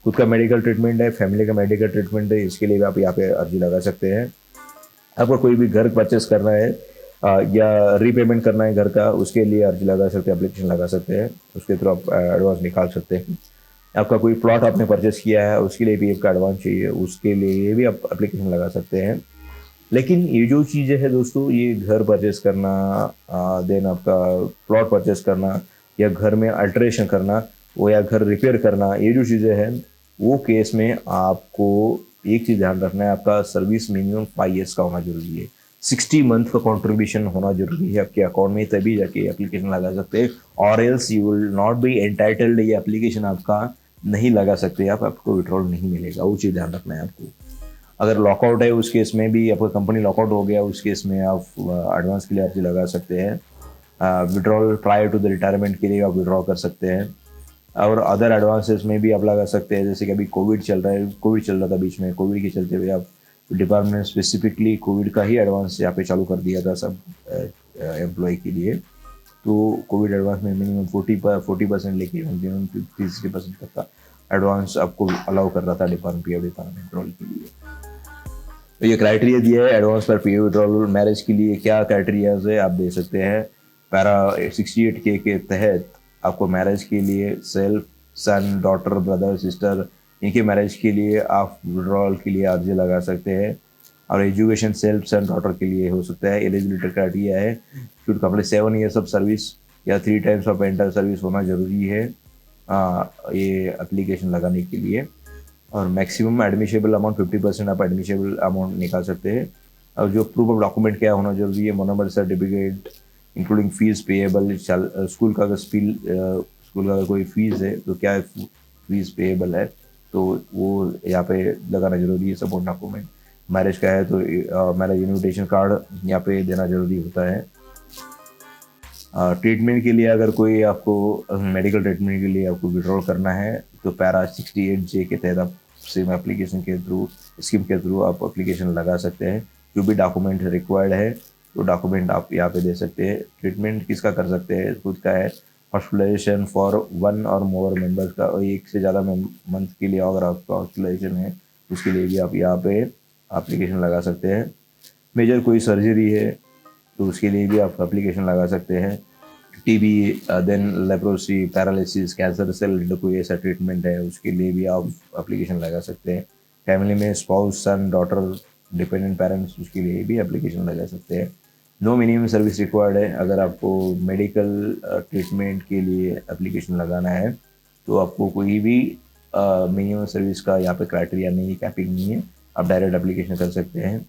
[SPEAKER 1] खुद का मेडिकल ट्रीटमेंट है, फैमिली का मेडिकल ट्रीटमेंट है, इसके लिए भी आप यहाँ पे अर्जी लगा सकते हैं। आपको कोई भी घर परचेस करना है या रीपेमेंट करना है घर का, उसके लिए अर्जी लगा सकते हैं, एप्लीकेशन लगा सकते हैं, उसके थ्रू आप एडवांस निकाल सकते हैं। आपका कोई प्लॉट आपने परचेस किया है, उसके लिए पीएफ का एडवांस चाहिए, उसके लिए भी आप एप्लीकेशन लगा सकते हैं। लेकिन ये जो चीज़ें हैं दोस्तों, ये घर परचेस करना, देन आपका प्लॉट परचेस करना, या घर में अल्टरेशन करना, वो या घर रिपेयर करना, ये जो चीज़ें हैं, वो केस में आपको एक चीज़ ध्यान रखना है, आपका सर्विस मिनिमम 5 ईयर्स का होना जरूरी है। 60 मंथ का कंट्रीब्यूशन होना जरूरी है आपके अकाउंट में, तभी जाके एप्लीकेशन लगा सकते हैं, और else you will not be entitled, ये एप्लीकेशन आपका नहीं लगा सकते आप, आपको विड्रॉल नहीं मिलेगा। वो चीज़ ध्यान रखना है आपको। अगर लॉकआउट है, उस केस में भी आपका कंपनी लॉकआउट हो गया, उस केस में आप एडवांस के लिए अर्जी लगा सकते हैं। Withdrawal prior to the retirement के लिए आप विड्रॉ कर सकते हैं, और अदर एडवांसेस में भी आप लगा सकते हैं। जैसे कि अभी कोविड चल रहा था बीच में, कोविड के चलते हुए आप डिपार्टमेंट स्पेसिफिकली कोविड का ही एडवांस यहाँ पे चालू कर दिया था सब एम्प्लॉय के लिए। तो कोविड एडवांस में मिनिमम 40% लेके मिनिमम 50-60% तक का एडवांस आपको अलाउ कर रहा था पीएफ डिपार्टमेंट विड्रॉल के लिए। तो ये क्राइटेरिया दिया है एडवांस पर पीएफ विड्रॉल। मैरिज के लिए क्या क्राइटेरियाज है आप देख सकते हैं। पैरा 68K के तहत आपको मैरिज के लिए सेल्फ, सन, डॉटर, ब्रदर, सिस्टर, इनके मैरिज के लिए आप विड्रॉल के लिए अर्जी लगा सकते हैं। और एजुकेशन सेल्फ, सन, डॉटर के लिए हो सकता है। एलिजिबिलिटी क्राइटेरिया है should complete 7 years of service या 3 टाइम्स ऑफ एंटर सर्विस होना जरूरी है ये एप्लीकेशन लगाने के लिए। और मैक्सिमम एडमिशेबल अमाउंट 50% आप एडमिशेबल अमाउंट निकाल सकते हैं। और जो प्रूफ ऑफ डॉक्यूमेंट क्या होना जरूरी है, monomer certificate including fees payable, school का अगर कोई फीस है तो क्या फीस पेएबल है, तो वो यहाँ पे लगाना जरूरी है। सपोर्ट डॉक्यूमेंट मैरिज का है तो मैरिज इन्विटेशन कार्ड यहाँ पे देना जरूरी होता है। ट्रीटमेंट के लिए अगर कोई आपको मेडिकल ट्रीटमेंट के लिए आपको विड्रॉल करना है तो पैरा 68J के तहत आप सेम एप्लीकेशन के थ्रू, स्कीम के थ्रू आप एप्लीकेशन लगा सकते हैं। जो भी डॉक्यूमेंट रिक्वायर्ड है तो डॉक्यूमेंट आप यहाँ पे दे सकते हैं। ट्रीटमेंट किसका कर सकते हैं, खुद का है। हॉस्पिटलाइजेशन फॉर 1 और मोर मेंबर्स का, और 1 से ज़्यादा मंथ के लिए अगर आपका हॉस्पिटलाइजेशन है उसके लिए भी आप यहाँ पे एप्लीकेशन लगा सकते हैं। मेजर कोई सर्जरी है तो उसके लिए भी आप एप्लीकेशन लगा सकते हैं। TB, then leprosy, paralysis, cancer से रिलेटेड कोई ऐसा ट्रीटमेंट है उसके लिए भी आप एप्लीकेशन लगा सकते हैं। फैमिली में स्पाउस, सन, डॉटर, डिपेंडेंट पेरेंट्स, उसके लिए भी एप्लीकेशन लगा सकते हैं। नो मिनिमम सर्विस रिक्वायर्ड है। अगर आपको मेडिकल ट्रीटमेंट के लिए एप्लीकेशन लगाना है तो आपको कोई भी मिनिमम सर्विस का यहाँ पे क्राइटेरिया नहीं है, कैपिंग नहीं है, आप डायरेक्ट एप्लीकेशन कर सकते हैं।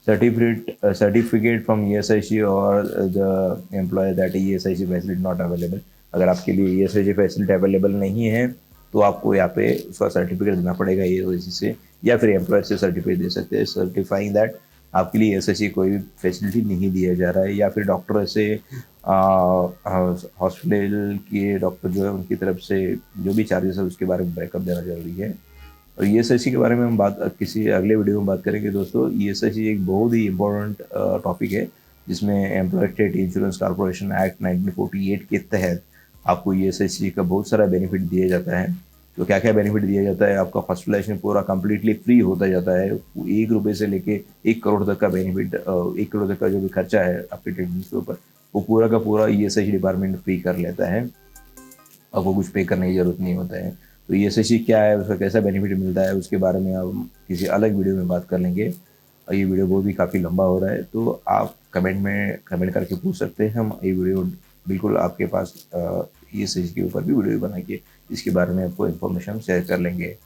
[SPEAKER 1] सर्टिफिकेट फ्रॉम ESIC और the employer that ESIC facility not available. अगर आपके लिए ESIC फैसिलिटी अवेलेबल नहीं है तो आपको यहाँ पे उसका सर्टिफिकेट देना पड़ेगा ESIC से, या फिर एम्प्लॉयर से सर्टिफिकेट दे सकते हैं सर्टिफाइंग दैट आपके लिए ESIC कोई भी फैसिलिटी नहीं दिया जा रहा है, या फिर डॉक्टर से हॉस्पिटल के डॉक्टर जो है उनकी तरफ से जो भी चार्जेस है उसके बारे में बैकअप देना जरूरी है। और ESIC के बारे में हम किसी अगले वीडियो में बात करेंगे दोस्तों। ESIC एक बहुत ही इम्पोर्टेंट टॉपिक है जिसमें employ state insurance corporation act 1948 के तहत आपको ESIC का बहुत सारा बेनिफिट दिया जाता है। तो क्या क्या बेनिफिट दिया जाता है, आपका हॉस्पिटलाइजेशन पूरा कम्प्लीटली फ्री होता जाता है। 1 रुपये से लेके 1 करोड़ तक का बेनिफिट, 1 करोड़ तक का जो भी खर्चा है आपके ट्रीटमेंट के ऊपर, वो पूरा का पूरा ESIC डिपार्टमेंट फ्री कर लेता है, आपको कुछ पे करने की जरूरत नहीं होता है। तो ESIC क्या है, उसका कैसा बेनिफिट मिलता है, उसके बारे में हम किसी अलग वीडियो में बात कर लेंगे। और ये वीडियो बहुत भी काफ़ी लंबा हो रहा है तो आप कमेंट करके पूछ सकते हैं। हम ये वीडियो बिल्कुल आपके पास इस चीज़ के ऊपर भी वीडियो बना के इसके बारे में आपको इन्फॉर्मेशन शेयर कर लेंगे।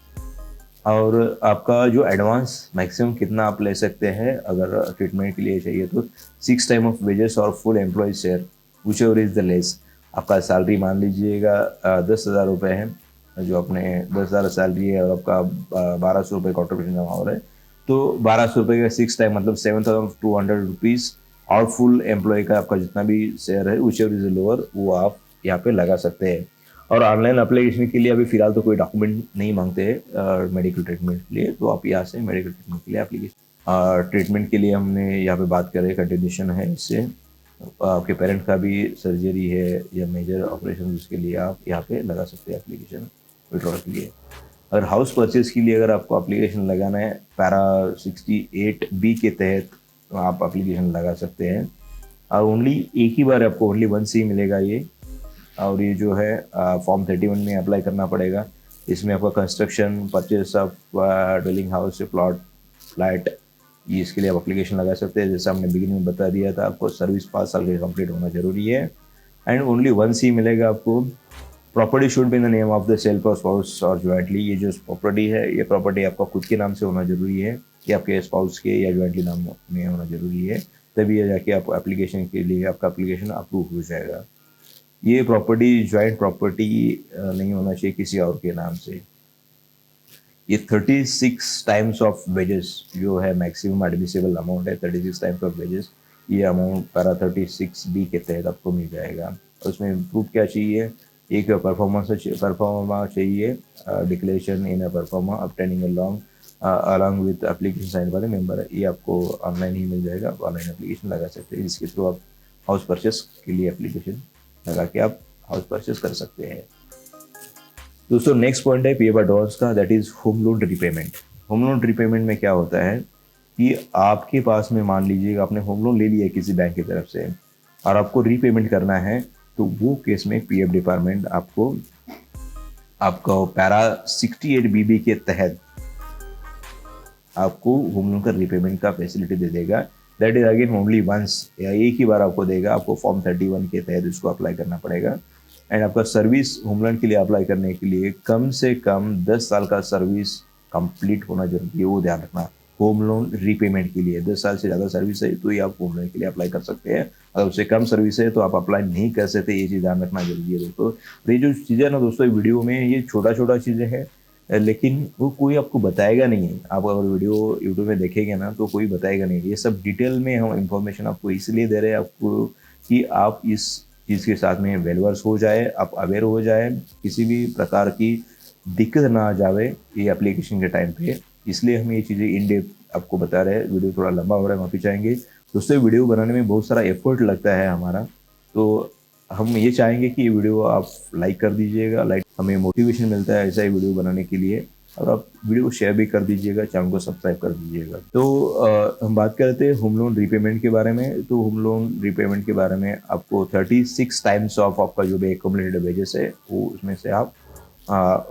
[SPEAKER 1] और आपका जो एडवांस मैक्सिमम कितना आप ले सकते हैं अगर ट्रीटमेंट के लिए चाहिए तो 6 टाइम ऑफ वेजेस और full employ share which ever is the less. आपका सैलरी मान लीजिएगा 10,000 रुपये है, जो अपने 10,000 सैलरी है और आपका 1,200 रुपये कॉन्ट्रीब्यूशन जमा हो रहा है, तो 1,200 रुपये का 6 टाइम मतलब 7,200 रुपीज़ और फुल एम्प्लॉय का आपका जितना भी शेयर है विच एवर इज़ लोअर वो आप यहाँ पे लगा सकते हैं। और ऑनलाइन एप्लीकेशन के लिए अभी फिलहाल तो कोई डॉक्यूमेंट नहीं मांगते हैं मेडिकल ट्रीटमेंट के लिए, तो आप यहाँ से मेडिकल ट्रीटमेंट के लिए एप्लीकेशन ट्रीटमेंट के लिए हमने यहाँ पे बात करें कंटिन्यूशन है इससे आपके पेरेंट का भी सर्जरी है या मेजर ऑपरेशन उसके लिए आप यहाँ पे लगा सकते हैं एप्लीकेशन विड्रॉल के लिए। अगर हाउस परचेज के लिए अगर आपको एप्लीकेशन लगाना है पैरा 68B के तहत तो आप एप्लीकेशन लगा सकते हैं और ओनली एक ही बार आपको ओनली 1C मिलेगा ये। और ये जो है फॉर्म 31 में अप्लाई करना पड़ेगा। इसमें आपका construction purchase of dwelling house plot flat ये इसके लिए आप एप्लीकेशन लगा सकते हैं। जैसे हमने बिगिनिंग में बता दिया था आपको सर्विस 5 साल के कंप्लीट होना जरूरी है एंड ओनली 1C मिलेगा आपको। Property should be in the name of the self और स्पाउस और ज्वाइंटली। ये जो प्रॉपर्टी है ये प्रॉपर्टी आपका खुद के नाम से होना जरूरी है कि आपके स्पाउस के या ज्वाइंटली नाम में होना जरूरी है, तभी ये जाके आप एप्लीकेशन के लिए आपका एप्लीकेशन अप्रूव हो जाएगा। ये प्रॉपर्टी ज्वाइंट प्रॉपर्टी नहीं होना चाहिए किसी और के नाम से। ये 36 टाइम्स ऑफ वेजेस जो है मैक्सिमम एडमिसिबल अमाउंट है 36 टाइम्स ऑफ वेजेस। ये अमाउंट पैरा 36B के तहत आपको मिल जाएगा। और उसमें प्रूफ क्या चाहिए, एक परफॉर्मा चाहिए declaration in a proforma obtaining along with application sign by the member. ये आपको ऑनलाइन ही मिल जाएगा, ऑनलाइन एप्लीकेशन लगा सकते हैं जिसके थ्रू आप हाउस परचेस के लिए एप्लीकेशन लगा के आप हाउस परचेस कर सकते हैं। दोस्तों नेक्स्ट पॉइंट है पेपर एडवांस का, that is home loan repayment. Home loan repayment में क्या होता है कि आपके पास में मान लीजिएगा आपने होम लोन ले लिया किसी बैंक की तरफ से और आपको रीपेमेंट करना है, तो वो केस में पीएफ डिपार्टमेंट आपको पैरा 68BB के तहत आपको होम लोन का रीपेमेंट का फैसिलिटी दे देगा। That is again only once, या एक ही बार आपको देगा। आपको फॉर्म 31 के तहत इसको अप्लाई करना पड़ेगा एंड आपका सर्विस होम लोन के लिए अप्लाई करने के लिए कम से कम 10 साल का सर्विस कंप्लीट होना जरूरी है, वो ध्यान रखना। होम लोन रीपेमेंट के लिए 10 साल से ज़्यादा सर्विस है तो ये आप होम लोन के लिए अप्लाई कर सकते हैं। अगर उससे कम सर्विस है तो आप अप्लाई नहीं कर सकते, ये चीज़ ध्यान रखना जरूरी है दोस्तों। तो ये जो चीज़ें ना दोस्तों वीडियो में ये छोटा चीज़ें हैं लेकिन वो कोई आपको बताएगा नहीं है। आप अगर वीडियो यूट्यूब में देखेंगे ना तो कोई बताएगा नहीं। ये सब डिटेल में हम इंफॉर्मेशन आपको इसलिए दे रहे हैं आपको कि आप इस चीज़ के साथ में वेलवर्स हो जाए, आप अवेयर हो जाए, किसी भी प्रकार की दिक्कत ना आ जावे ये एप्लीकेशन के टाइम पे। इसलिए हम ये चीज़ें इन डेप्थ आपको बता रहे हैं। वीडियो थोड़ा लंबा हो रहा है, माफ़ी चाहेंगे दोस्तों। वीडियो बनाने में बहुत सारा एफर्ट लगता है हमारा, तो हम ये चाहेंगे कि ये वीडियो आप लाइक कर दीजिएगा। लाइक हमें मोटिवेशन मिलता है ऐसा ही वीडियो बनाने के लिए, और आप वीडियो को शेयर भी कर दीजिएगा, चैनल को सब्सक्राइब कर दीजिएगा। तो हम बात करते हैं होम लोन रीपेमेंट के बारे में। तो होम लोन रीपेमेंट के बारे में आपको 36 टाइम्स ऑफ आपका जो भी एक्यूमुलेटेड वेजेस है वो उसमें से आप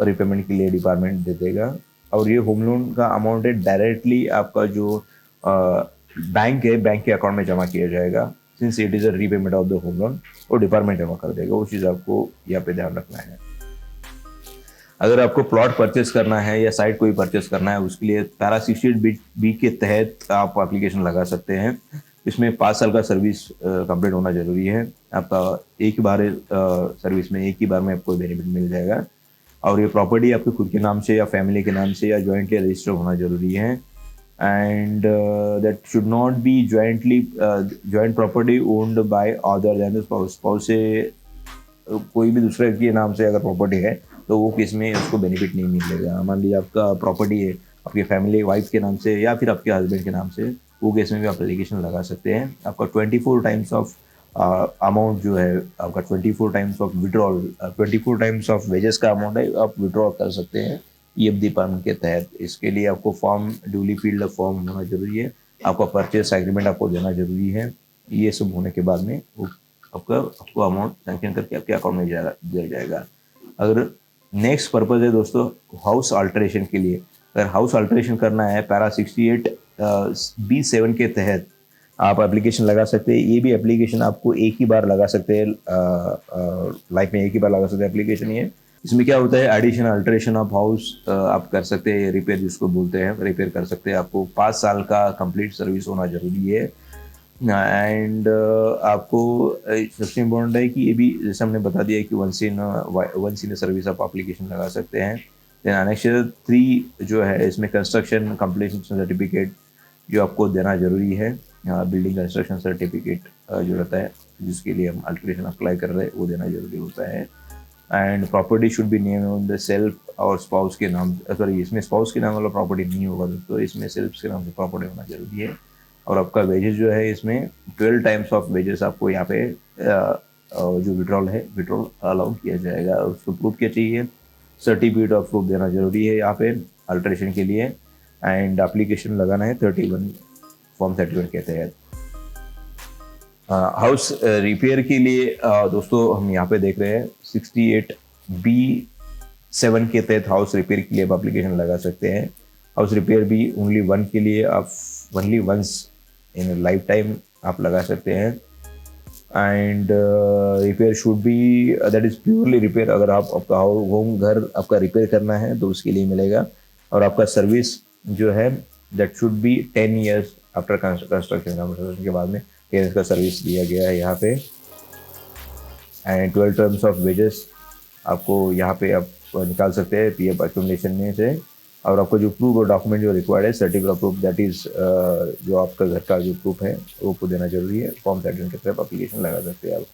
[SPEAKER 1] रीपेमेंट के लिए डिपार्टमेंट दे देगा। और ये होम लोन का अमाउंट है डायरेक्टली आपका जो बैंक है, बैंक के अकाउंट में जमा किया जाएगा। Since it is a repayment of the home loan, वो डिपार्टमेंट जमा कर देगा। वो चीज़ आपको यहाँ पे ध्यान रखना है। अगर आपको प्लॉट परचेस करना है या साइट कोई परचेस करना है उसके लिए पैरा 68B के तहत आप एप्लीकेशन लगा सकते हैं। इसमें 5 साल का सर्विस कंप्लीट होना जरूरी है। आपका एक बार सर्विस में एक ही बार में आपको बेनिफिट मिल जाएगा। और ये प्रॉपर्टी आपके खुद के नाम से या फैमिली के नाम से या जॉइंटली रजिस्टर होना जरूरी है। And that should not B joint property owned by other than the spouse से कोई भी दूसरे के नाम से अगर प्रॉपर्टी है तो वो केस में उसको बेनिफिट नहीं मिलेगा। मान लीजिए आपका प्रॉपर्टी है आपकी फैमिली वाइफ के नाम से या फिर आपके हस्बैंड के नाम से, वो केस में भी आप एप्लीकेशन लगा सकते हैं। आपका 24 टाइम्स ऑफ अमाउंट जो है आपका 24 times of withdrawal 24 times of wages का अमाउंट है आप विड्रॉ कर सकते हैं पीएफ डिपार्टमेंट के तहत। इसके लिए आपको फॉर्म ड्यूली फील्ड फॉर्म होना जरूरी है। आपका परचेस एग्रीमेंट आपको देना जरूरी है। ये सब होने के बाद में वो आपको अमाउंट सैंक्शन करके आपके अकाउंट में दिया जाएगा। अगर नेक्स्ट पर्पज़ है दोस्तों हाउस अल्टरेशन के लिए। अगर हाउस अल्टरेशन करना है पैरा 68B7 के तहत आप एप्लीकेशन लगा सकते हैं। ये भी एप्लीकेशन आपको एक ही बार लगा सकते हैं, लाइफ में एक ही बार लगा सकते हैं एप्लीकेशन ये। इसमें क्या होता है, एडिशन अल्ट्रेशन ऑफ हाउस आप कर सकते हैं, रिपेयर जिसको बोलते हैं, रिपेयर कर सकते हैं। आपको 5 साल का कंप्लीट सर्विस होना जरूरी है। एंड आपको सबसे इम्पोर्टेंट है कि ये भी जैसे हमने बता दिया कि वंस इन सर्विस आप एप्लीकेशन लगा सकते हैं। देन अनेक्सर 3 जो है इसमें कंस्ट्रक्शन कंप्लीशन सर्टिफिकेट जो आपको देना जरूरी है। बिल्डिंग कंस्ट्रक्शन सर्टिफिकेट जो रहता है जिसके लिए हम अल्ट्रेशन अप्लाई कर रहे हैं वो देना जरूरी होता है। And property should be name on the self और स्पाउस के नाम, सॉरी इसमें स्पाउस के नाम वाला प्रॉपर्टी नहीं होगा दोस्तों, इसमें सेल्फ के नाम से प्रॉपर्टी होना जरूरी है। और आपका वेजेस जो है इसमें 12 टाइम्स ऑफ वेजेस आपको यहाँ पे जो विड्रॉल है विड्रॉल अलाउ किया जाएगा। उसको प्रूफ क्या चाहिए, सर्टिफिकेट ऑफ प्रूफ देना जरूरी है यहाँ पे अल्ट्रेशन के लिए। एंड एप्लीकेशन लगाना है 31 फॉर्म 31 के तहत। हाउस रिपेयर के लिए दोस्तों हम यहाँ पे देख रहे हैं 68B7 के तहत हाउस रिपेयर के लिए आप एप्लीकेशन लगा सकते हैं। हाउस रिपेयर भी ओनली 1 के लिए आप only once in life time आप लगा सकते हैं। And repair should be that is purely repair, अगर आप आपका होम घर आपका रिपेयर करना है तो उसके लिए मिलेगा। और आपका सर्विस जो है that should be 10 years after construction के बाद में 10 ईयर्स का सर्विस दिया गया है यहाँ पे। एंड 12 टर्म्स ऑफ वेजेस आपको यहाँ पे आप निकाल सकते हैं पीएफ एक्यूमुलेशन में से। और आपको जो प्रूफ और डॉक्यूमेंट जो रिक्वायर्ड है certificate of proof that is जो आपका घर का जो प्रूफ है वो को देना जरूरी है। फॉर्म 31 के तरफ एप्लीकेशन लगा सकते हैं आप।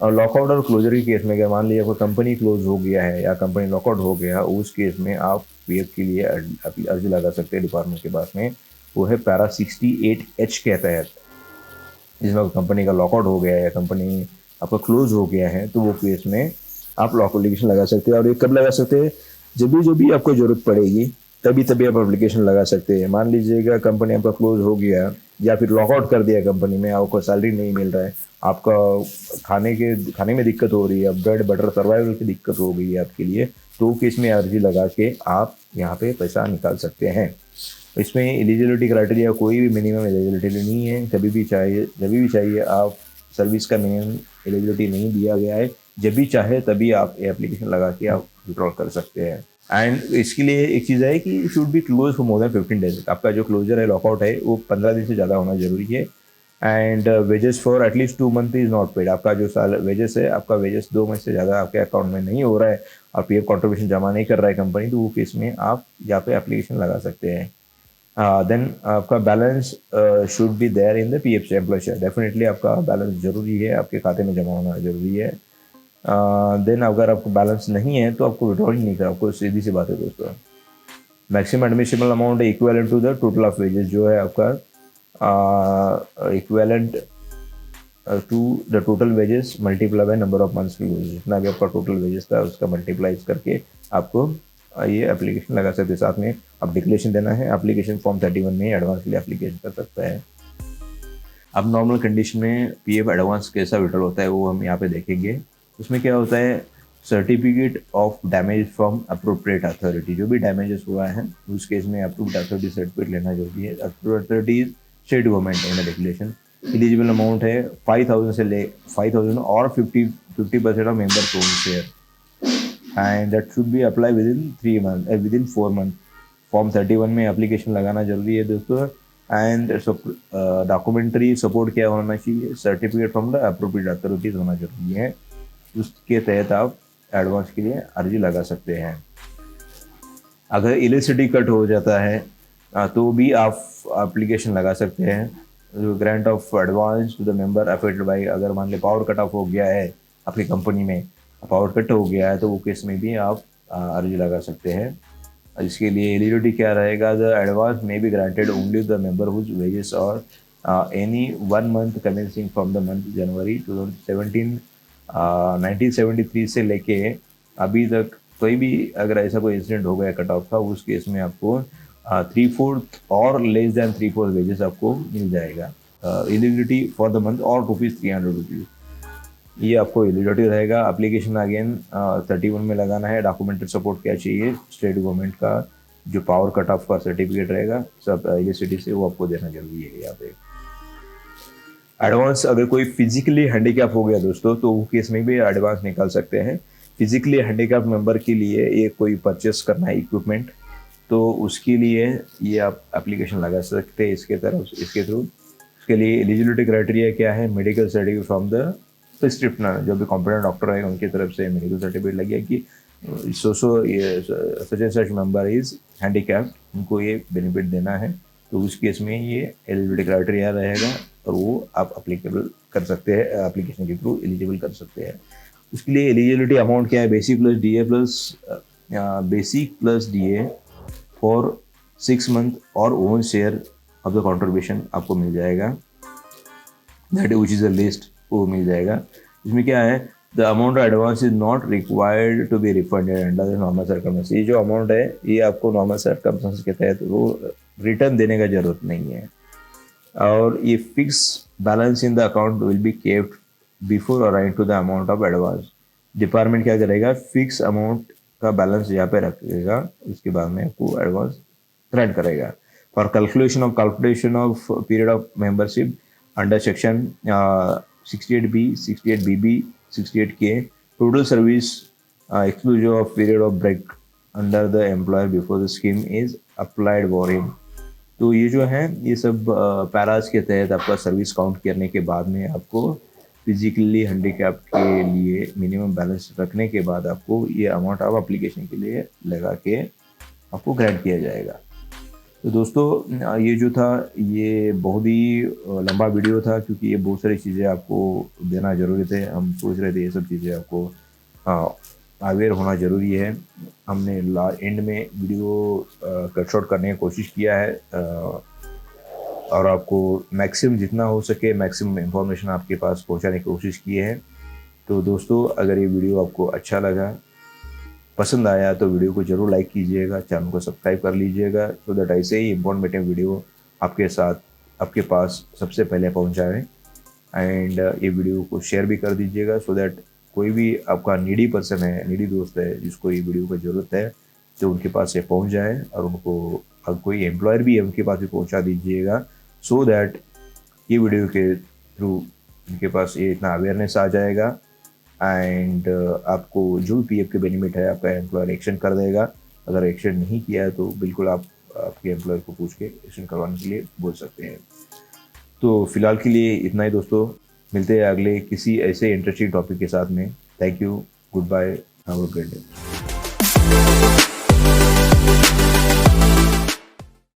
[SPEAKER 1] और लॉकआउट और क्लोजर के केस में अगर मान लीजिए आपको कंपनी क्लोज हो गया है या कंपनी लॉकआउट हो गया, उस केस में आप पीएफ के लिए अर्जी लगा सकते हैं डिपार्टमेंट के पास में। वो है पैरा 68H के तहत, जिसमें कंपनी का लॉकआउट हो गया है या कंपनी आपका क्लोज हो गया है तो वो केस में आप लॉक एप्लीकेशन लगा सकते हैं। और ये कब लगा सकते हैं, जब भी आपको जरूरत पड़ेगी तभी आप एप्लीकेशन लगा सकते हैं। मान लीजिएगा कंपनी आपका क्लोज हो गया या फिर लॉकआउट कर दिया कंपनी में, आपको सैलरी नहीं मिल रहा है, आपका खाने में दिक्कत हो रही है, ब्रेड बटर सर्वाइवल की दिक्कत हो गई है आपके लिए, तो केस में अर्जी लगा के आप यहाँ पे पैसा निकाल सकते हैं। इसमें एलिजिबिलिटी क्राइटेरिया कोई भी मिनिमम एलिजिबिलिटी नहीं है, जब भी चाहिए आप सर्विस का मिनिमम एलिजिबिलिटी नहीं दिया गया है, जब भी चाहे तभी आप एप्लीकेशन लगा के आप विड्रॉल कर सकते हैं। एंड इसके लिए एक चीज़ है कि should be close for more than 15 days, आपका जो क्लोजर है लॉकआउट है वो 15 दिन से ज़्यादा होना जरूरी है। And wages for at least 2 month is not paid, आपका जो साल वेजेस है आपका वेजेस 2 मंथ से ज़्यादा आपके अकाउंट में नहीं हो रहा है और पीएफ कॉन्ट्रीब्यूशन जमा नहीं कर रहा है कंपनी, तो वो केस में आप यहाँ पे एप्लीकेशन लगा सकते हैं। देन आपका balance should be there in the PF employ share, definitely आपका बैलेंस जरूरी है, आपके खाते में जमा होना जरूरी है। देन अगर आपको बैलेंस नहीं है तो आपको विड्रॉल ही नहीं करना, आपको सीधी सी बात है दोस्तों। मैक्सिमम एडमिसिबल अमाउंट है equivalent to the total of wages, जो है आपका equivalent to the total wages multiply by number of months की वेजेस, जितना भी आपका टोटल वेजेस था उसका मल्टीप्लाइज करके आपको ये एप्लीकेशन लगा सकते हैं। साथ में आप डिक्लेरेशन देना है, एप्लीकेशन फॉर्म 31 में एडवांस के लिए एप्लीकेशन कर सकता है। अब नॉर्मल कंडीशन में पीएफ एडवांस कैसा विड्रॉल होता है वो हम यहाँ पे देखेंगे। उसमें क्या होता है, certificate of damage from appropriate authority, जो भी डैमेजेस हुआ है उस केस में अप्रूव्ड अथॉरिटी सर्टिफिकेट लेना जरूरी है। Approved authority state government in declaration. Eligible amount है 5,000 से ले 5,000 और 50% of members own share, and that should be apply within 4 month. Form 31 में एप्लीकेशन लगाना जरूरी है दोस्तों। एंड डॉक्यूमेंट्री सपोर्ट क्या होना चाहिए, certificate from the appropriate authorities होना जरूरी है, उसके तहत आप एडवांस के लिए अर्जी लगा सकते हैं। अगर इलेक्ट्रिसिटी कट हो जाता है तो भी आप एप्लीकेशन लगा सकते हैं। Grant of advance to the member affected by, अगर मान ले पावर कट ऑफ हो गया है आपकी कंपनी में, पावर कट हो गया है तो वो केस में भी आप अर्जी लगा सकते हैं। इसके लिए एलिजिबिलिटी क्या रहेगा, the advance may be granted only the member whose wages और any 1 month commencing from the month January 2017 1973 से लेके अभी तक कोई भी अगर ऐसा कोई इंसिडेंट हो गया कट ऑफ का, उस केस में आपको 3/4 और लेस देन 3/4 वेजेस आपको मिल जाएगा। एलिजिबिलिटी फॉर द मंथ और ₹300, ये आपको एलिजिबिलिटी रहेगा। एप्लीकेशन अगेन 31 में लगाना है। डॉक्यूमेंट्री सपोर्ट क्या चाहिए, स्टेट गवर्नमेंट का जो पावर कट ऑफ का सर्टिफिकेट रहेगा सब इलेक्ट्रिसिटी से, वो आपको देना जरूरी है यहाँ पे। एडवांस अगर कोई फिजिकली हैंडीकैप हो गया दोस्तों, तो वो केस में भी एडवांस निकाल सकते हैं। फिजिकली हैंडीकैप मेंबर के लिए ये कोई परचेस करना है इक्विपमेंट, तो उसके लिए ये आप एप्लीकेशन लगा सकते हैं इसके थ्रू। इसके लिए एलिजिबिलिटी क्राइटेरिया क्या है? मेडिकल सर्टिफिकेट फ्रॉम द प्रिस्क्रिप्शनर, जो भी कॉम्पिटेंट डॉक्टर है उनकी तरफ से मेडिकल सर्टिफिकेट लगे कि such and such member is handicap, उनको ये बेनिफिट देना है। तो उस केस में ये एलिजिबिलिटी क्राइटेरिया रहेगा और वो आप अप्लीकेबल कर सकते हैं, एप्लीकेशन के थ्रू एलिजिबल कर सकते हैं। उसके लिए एलिजिबिलिटी अमाउंट क्या है? Basic plus DA for 6 month और own share of the contribution आपको मिल जाएगा, that which is the list, वो मिल जाएगा। इसमें क्या है? The amount of advance is not required to be refunded under the normal circumstances. ये जो अमाउंट है ये आपको नॉर्मल सर्कमस्टेंस के तहत वो रिटर्न देने का जरूरत नहीं है। और ये fix balance in the account will be kept before arriving to the amount of advance. Department क्या करेगा? फिक्स अमाउंट का बैलेंस यहाँ पे रखेगा, उसके बाद में आपको एडवांस क्रेडिट करेगा। For calculation of period of membership under section 68B, 68BB, 68K, total service exclusive of period of break under the employer before the scheme is applied for him. तो ये जो है ये सब पैराज के तहत आपका सर्विस काउंट करने के बाद में आपको फिजिकली हैंडीकैप के लिए मिनिमम बैलेंस रखने के बाद आपको ये अमाउंट आप एप्लीकेशन के लिए लगा के आपको ग्रांट किया जाएगा। तो दोस्तों ये जो था ये बहुत ही लंबा वीडियो था, क्योंकि ये बहुत सारी चीज़ें आपको देना ज़रूरी थे। हम सोच रहे थे ये सब चीज़ें आपको अवेयर होना ज़रूरी है। हमने एंड में वीडियो कट शॉर्ट करने की कोशिश किया है और आपको मैक्सिमम जितना हो सके मैक्सिमम इंफॉर्मेशन आपके पास पहुंचाने की कोशिश की है। तो दोस्तों अगर ये वीडियो आपको अच्छा लगा, पसंद आया, तो वीडियो को जरूर लाइक कीजिएगा, चैनल को सब्सक्राइब कर लीजिएगा, सो दैट ऐसे ही इंपॉर्टेंट वीडियो आपके पास सबसे पहले पहुंच जाए। एंड ये वीडियो को शेयर भी कर दीजिएगा, सो दैट कोई भी आपका नीडी पर्सन है, नीडी दोस्त है जिसको ये वीडियो की ज़रूरत है, तो उनके पास ये पहुंच जाए। और उनको अगर कोई एम्प्लॉयर भी है उनके पास भी पहुंचा दीजिएगा, सो दैट ये वीडियो के थ्रू उनके पास ये इतना अवेयरनेस आ जाएगा। एंड आपको जो भी PF के बेनिफिट है आपका एम्प्लॉयर एक्शन कर देगा। अगर एक्शन नहीं किया है तो बिल्कुल आप आपके एम्प्लॉयर को पूछ के एक्शन करवाने के लिए बोल सकते हैं। तो फिलहाल के लिए इतना ही दोस्तों, मिलते हैं अगले किसी ऐसे इंटरेस्टिंग टॉपिक के साथ में। Thank you, goodbye, have a great day.